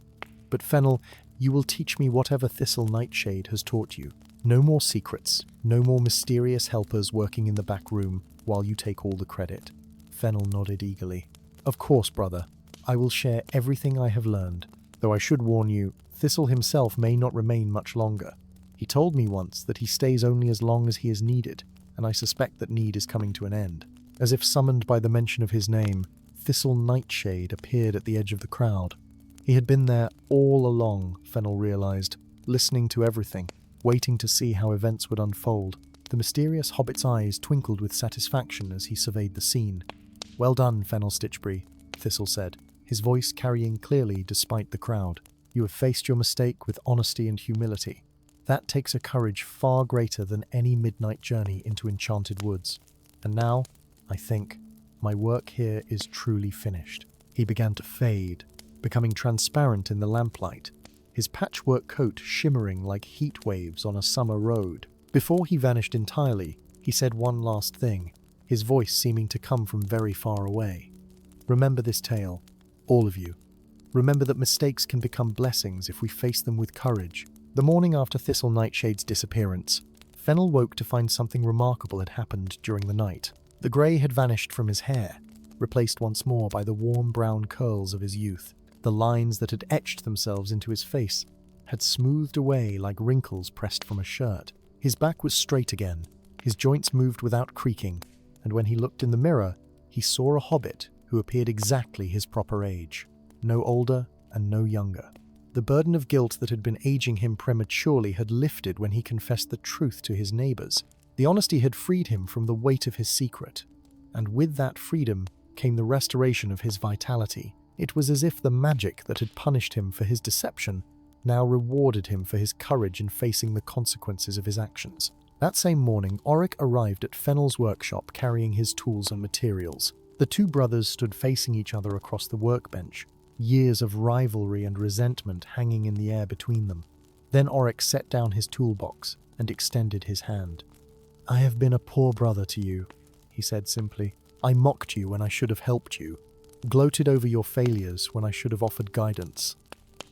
But Fennel, you will teach me whatever Thistle Nightshade has taught you. No more secrets, no more mysterious helpers working in the back room while you take all the credit. Fennel nodded eagerly. Of course, brother. I will share everything I have learned, though I should warn you, Thistle himself may not remain much longer. He told me once that he stays only as long as he is needed, and I suspect that need is coming to an end. As if summoned by the mention of his name, Thistle Nightshade appeared at the edge of the crowd. He had been there all along, Fennel realized, listening to everything, waiting to see how events would unfold. The mysterious hobbit's eyes twinkled with satisfaction as he surveyed the scene. Well done, Fennel Stitchberry, Thistle said, his voice carrying clearly despite the crowd. You have faced your mistake with honesty and humility. That takes a courage far greater than any midnight journey into enchanted woods. And now, I think, my work here is truly finished. He began to fade, becoming transparent in the lamplight, his patchwork coat shimmering like heat waves on a summer road. Before he vanished entirely, he said one last thing, his voice seeming to come from very far away. Remember this tale, all of you. Remember that mistakes can become blessings if we face them with courage. The morning after Thistle Nightshade's disappearance, Fennel woke to find something remarkable had happened during the night. The grey had vanished from his hair, replaced once more by the warm brown curls of his youth. The lines that had etched themselves into his face had smoothed away like wrinkles pressed from a shirt. His back was straight again, his joints moved without creaking, and when he looked in the mirror, he saw a hobbit who appeared exactly his proper age, no older and no younger. The burden of guilt that had been aging him prematurely had lifted when he confessed the truth to his neighbors. The honesty had freed him from the weight of his secret, and with that freedom came the restoration of his vitality. It was as if the magic that had punished him for his deception now rewarded him for his courage in facing the consequences of his actions. That same morning, Oryx arrived at Fennel's workshop carrying his tools and materials. The two brothers stood facing each other across the workbench, years of rivalry and resentment hanging in the air between them. Then Oryx set down his toolbox and extended his hand. I have been a poor brother to you, he said simply. I mocked you when I should have helped you, gloated over your failures when I should have offered guidance.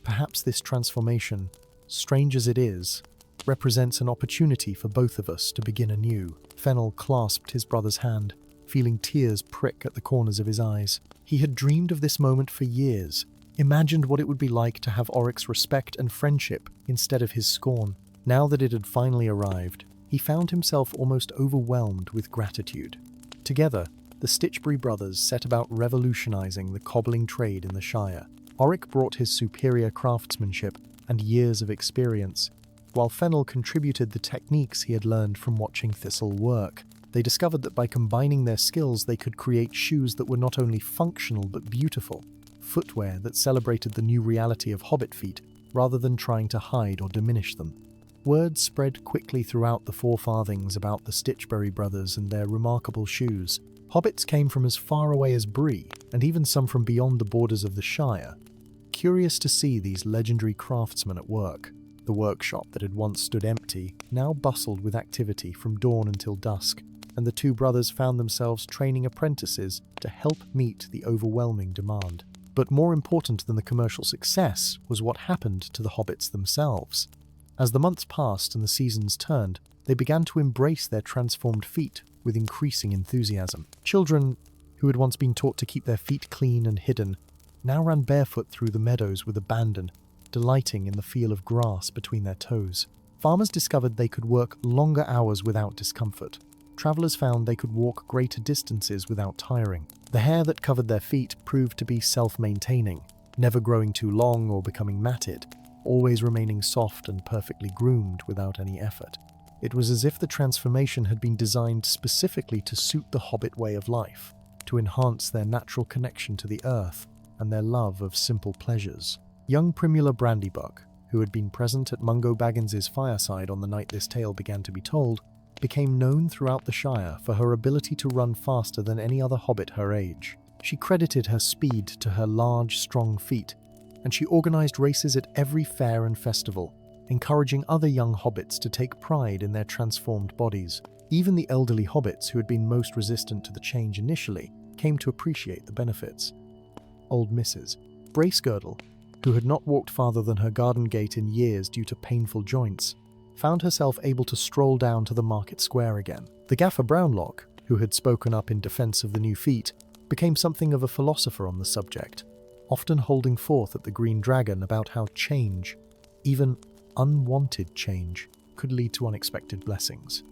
Perhaps this transformation, strange as it is, represents an opportunity for both of us to begin anew. Fennel clasped his brother's hand, feeling tears prick at the corners of his eyes. He had dreamed of this moment for years, imagined what it would be like to have Oryx's respect and friendship instead of his scorn. Now that it had finally arrived, he found himself almost overwhelmed with gratitude. Together, the Stitchberry brothers set about revolutionizing the cobbling trade in the Shire. Oryx brought his superior craftsmanship and years of experience, while Fennel contributed the techniques he had learned from watching Thistle work. They discovered that by combining their skills, they could create shoes that were not only functional but beautiful, footwear that celebrated the new reality of hobbit feet rather than trying to hide or diminish them. Word spread quickly throughout the Four Farthings about the Stitchberry brothers and their remarkable shoes. Hobbits came from as far away as Bree, and even some from beyond the borders of the Shire, curious to see these legendary craftsmen at work. The workshop that had once stood empty now bustled with activity from dawn until dusk, and the two brothers found themselves training apprentices to help meet the overwhelming demand. But more important than the commercial success was what happened to the hobbits themselves. As the months passed and the seasons turned, they began to embrace their transformed feet with increasing enthusiasm. Children, who had once been taught to keep their feet clean and hidden, now ran barefoot through the meadows with abandon, delighting in the feel of grass between their toes. Farmers discovered they could work longer hours without discomfort. Travelers found they could walk greater distances without tiring. The hair that covered their feet proved to be self-maintaining, never growing too long or becoming matted, always remaining soft and perfectly groomed without any effort. It was as if the transformation had been designed specifically to suit the hobbit way of life, to enhance their natural connection to the earth and their love of simple pleasures. Young Primula Brandybuck, who had been present at Mungo Baggins' fireside on the night this tale began to be told, became known throughout the Shire for her ability to run faster than any other hobbit her age. She credited her speed to her large, strong feet, and she organized races at every fair and festival, encouraging other young hobbits to take pride in their transformed bodies. Even the elderly hobbits who had been most resistant to the change initially came to appreciate the benefits. Old Mrs. Bracegirdle, who had not walked farther than her garden gate in years due to painful joints, found herself able to stroll down to the market square again. The Gaffer Brownlock, who had spoken up in defense of the new feet, became something of a philosopher on the subject, often holding forth at the Green Dragon about how change, even unwanted change, could lead to unexpected blessings.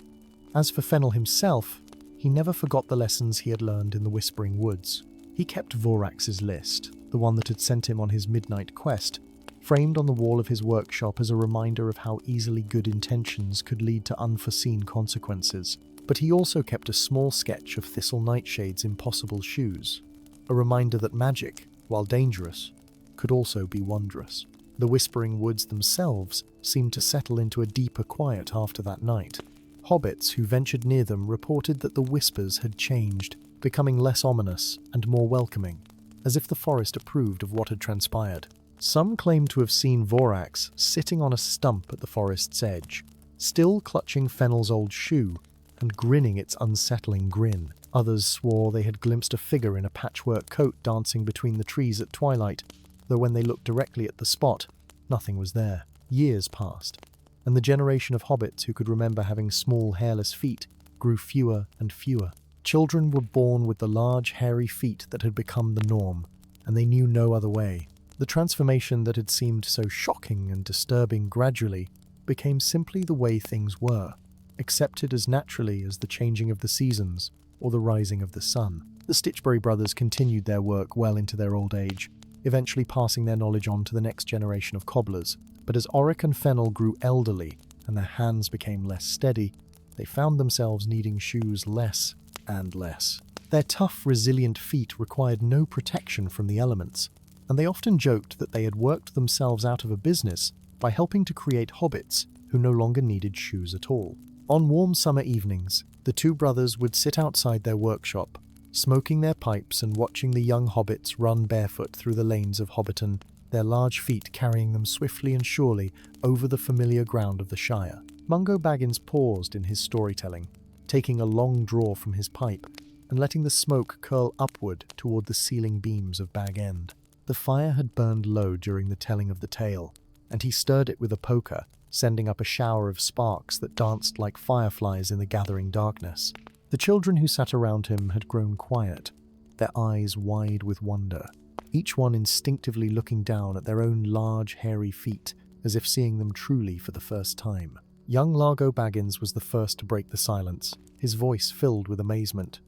As for Fennel himself, he never forgot the lessons he had learned in the Whispering Woods. He kept Vorax's list, the one that had sent him on his midnight quest, framed on the wall of his workshop as a reminder of how easily good intentions could lead to unforeseen consequences. But he also kept a small sketch of Thistle Nightshade's impossible shoes, a reminder that magic, while dangerous, could also be wondrous. The Whispering Woods themselves seemed to settle into a deeper quiet after that night. Hobbits who ventured near them reported that the whispers had changed, becoming less ominous and more welcoming, as if the forest approved of what had transpired. Some claimed to have seen Vorax sitting on a stump at the forest's edge, still clutching Fennel's old shoe and grinning its unsettling grin. Others swore they had glimpsed a figure in a patchwork coat dancing between the trees at twilight, though when they looked directly at the spot, nothing was there. Years passed, and the generation of hobbits who could remember having small, hairless feet grew fewer and fewer. Children were born with the large, hairy feet that had become the norm, and they knew no other way. The transformation that had seemed so shocking and disturbing gradually became simply the way things were, accepted as naturally as the changing of the seasons or the rising of the sun. The Stitchberry brothers continued their work well into their old age, eventually passing their knowledge on to the next generation of cobblers. But as Oric and Fennel grew elderly and their hands became less steady, they found themselves needing shoes less and less. Their tough, resilient feet required no protection from the elements, and they often joked that they had worked themselves out of a business by helping to create hobbits who no longer needed shoes at all. On warm summer evenings, the two brothers would sit outside their workshop, smoking their pipes and watching the young hobbits run barefoot through the lanes of Hobbiton, their large feet carrying them swiftly and surely over the familiar ground of the Shire. Mungo Baggins paused in his storytelling, taking a long draw from his pipe and letting the smoke curl upward toward the ceiling beams of Bag End. The fire had burned low during the telling of the tale, and he stirred it with a poker, sending up a shower of sparks that danced like fireflies in the gathering darkness. The children who sat around him had grown quiet, their eyes wide with wonder, each one instinctively looking down at their own large, hairy feet, as if seeing them truly for the first time. Young Largo Baggins was the first to break the silence, his voice filled with amazement.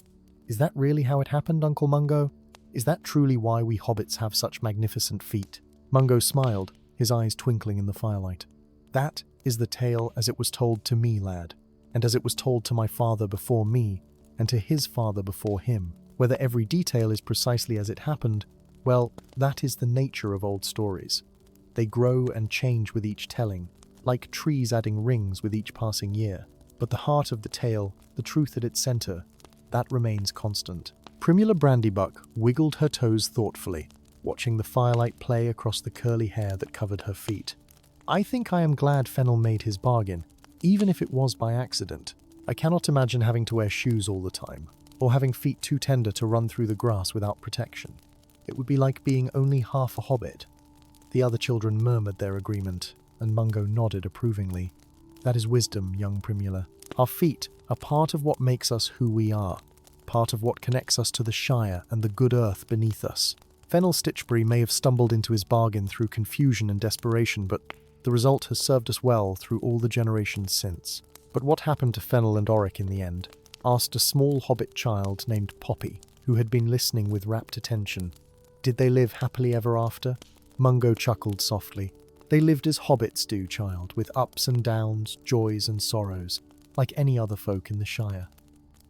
"Is that really how it happened, Uncle Mungo? Is that truly why we hobbits have such magnificent feet?" Mungo smiled, his eyes twinkling in the firelight. "That is the tale as it was told to me, lad, and as it was told to my father before me, and to his father before him. Whether every detail is precisely as it happened, well, that is the nature of old stories. They grow and change with each telling, like trees adding rings with each passing year. But the heart of the tale, the truth at its center, that remains constant. Primula Brandybuck wiggled her toes thoughtfully, watching the firelight play across the curly hair that covered her feet. I think I am glad Fennel made his bargain, even if it was by accident. I cannot imagine having to wear shoes all the time, or having feet too tender to run through the grass without protection. It would be like being only half a hobbit. The other children murmured their agreement, and Mungo nodded approvingly. That is wisdom, young Primula. Our feet are part of what makes us who we are, part of what connects us to the Shire and the good earth beneath us. Fennel Stitchberry may have stumbled into his bargain through confusion and desperation, but the result has served us well through all the generations since. But what happened to Fennel and Oric in the end? Asked a small hobbit child named Poppy, who had been listening with rapt attention. Did they live happily ever after? Mungo chuckled softly. They lived as hobbits do, child, with ups and downs, joys and sorrows, like any other folk in the Shire.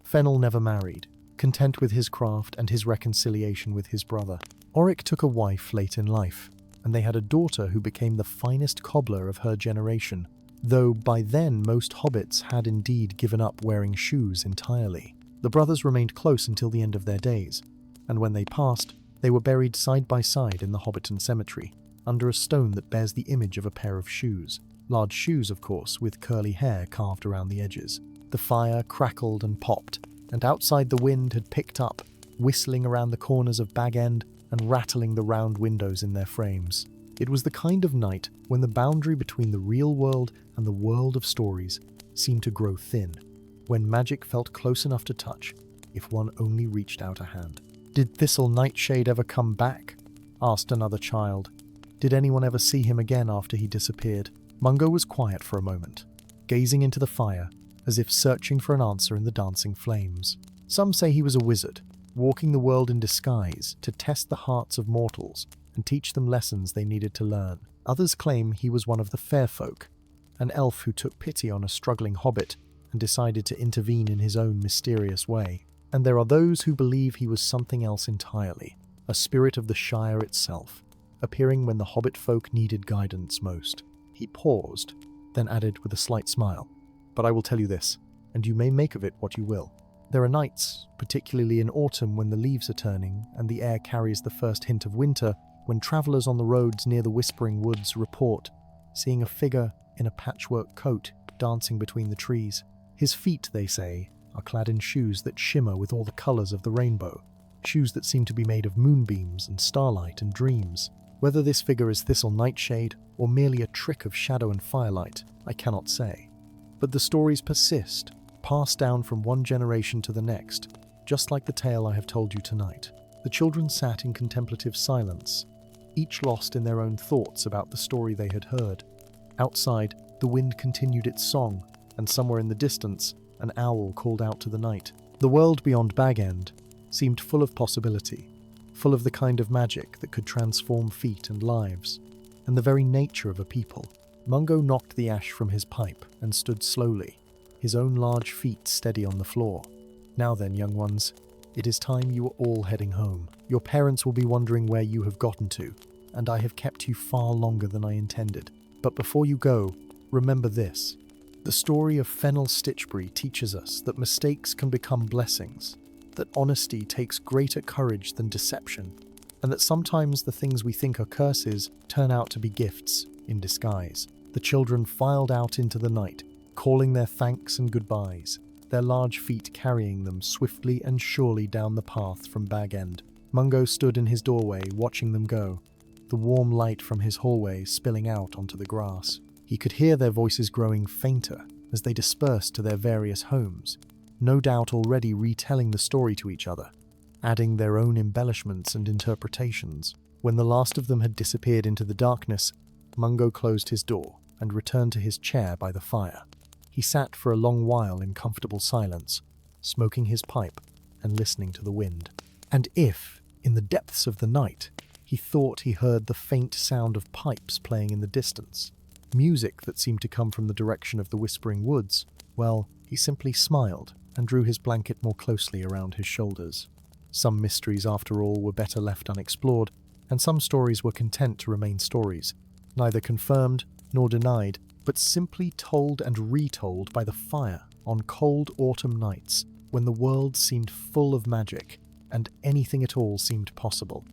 Fennel never married, content with his craft and his reconciliation with his brother. Oric took a wife late in life, and they had a daughter who became the finest cobbler of her generation, though by then most hobbits had indeed given up wearing shoes entirely. The brothers remained close until the end of their days, and when they passed, they were buried side by side in the Hobbiton cemetery, under a stone that bears the image of a pair of shoes. Large shoes, of course, with curly hair carved around the edges. The fire crackled and popped, and outside the wind had picked up, whistling around the corners of Bag End and rattling the round windows in their frames. It was the kind of night when the boundary between the real world and the world of stories seemed to grow thin, when magic felt close enough to touch, if one only reached out a hand. "Did Thistle Nightshade ever come back?" asked another child. "Did anyone ever see him again after he disappeared?" Mungo was quiet for a moment, gazing into the fire, as if searching for an answer in the dancing flames. Some say he was a wizard, walking the world in disguise to test the hearts of mortals and teach them lessons they needed to learn. Others claim he was one of the fair folk, an elf who took pity on a struggling hobbit and decided to intervene in his own mysterious way. And there are those who believe he was something else entirely, a spirit of the Shire itself, appearing when the hobbit folk needed guidance most. He paused, then added with a slight smile, "But I will tell you this, and you may make of it what you will. There are nights, particularly in autumn when the leaves are turning and the air carries the first hint of winter, when travellers on the roads near the Whispering Woods report seeing a figure in a patchwork coat dancing between the trees. His feet, they say, are clad in shoes that shimmer with all the colours of the rainbow, shoes that seem to be made of moonbeams and starlight and dreams. Whether this figure is Thistle Nightshade or merely a trick of shadow and firelight, I cannot say. But the stories persist, passed down from one generation to the next, just like the tale I have told you tonight." The children sat in contemplative silence, each lost in their own thoughts about the story they had heard. Outside, the wind continued its song, and somewhere in the distance, an owl called out to the night. The world beyond Bag End seemed full of possibility, full of the kind of magic that could transform feet and lives, and the very nature of a people. Mungo knocked the ash from his pipe and stood slowly, his own large feet steady on the floor. "Now then, young ones, it is time you are all heading home. Your parents will be wondering where you have gotten to, and I have kept you far longer than I intended. But before you go, remember this. The story of Fennel Stitchberry teaches us that mistakes can become blessings, that honesty takes greater courage than deception, and that sometimes the things we think are curses turn out to be gifts in disguise." The children filed out into the night, calling their thanks and goodbyes, their large feet carrying them swiftly and surely down the path from Bag End. Mungo stood in his doorway watching them go, the warm light from his hallway spilling out onto the grass. He could hear their voices growing fainter as they dispersed to their various homes, no doubt already retelling the story to each other, adding their own embellishments and interpretations. When the last of them had disappeared into the darkness, Mungo closed his door and returned to his chair by the fire. He sat for a long while in comfortable silence, smoking his pipe and listening to the wind. And if, in the depths of the night, he thought he heard the faint sound of pipes playing in the distance, music that seemed to come from the direction of the Whispering Woods, Well, he simply smiled and drew his blanket more closely around his shoulders. Some mysteries, after all, were better left unexplored, and some stories were content to remain stories, neither confirmed nor denied, but simply told and retold by the fire on cold autumn nights when the world seemed full of magic and anything at all seemed possible.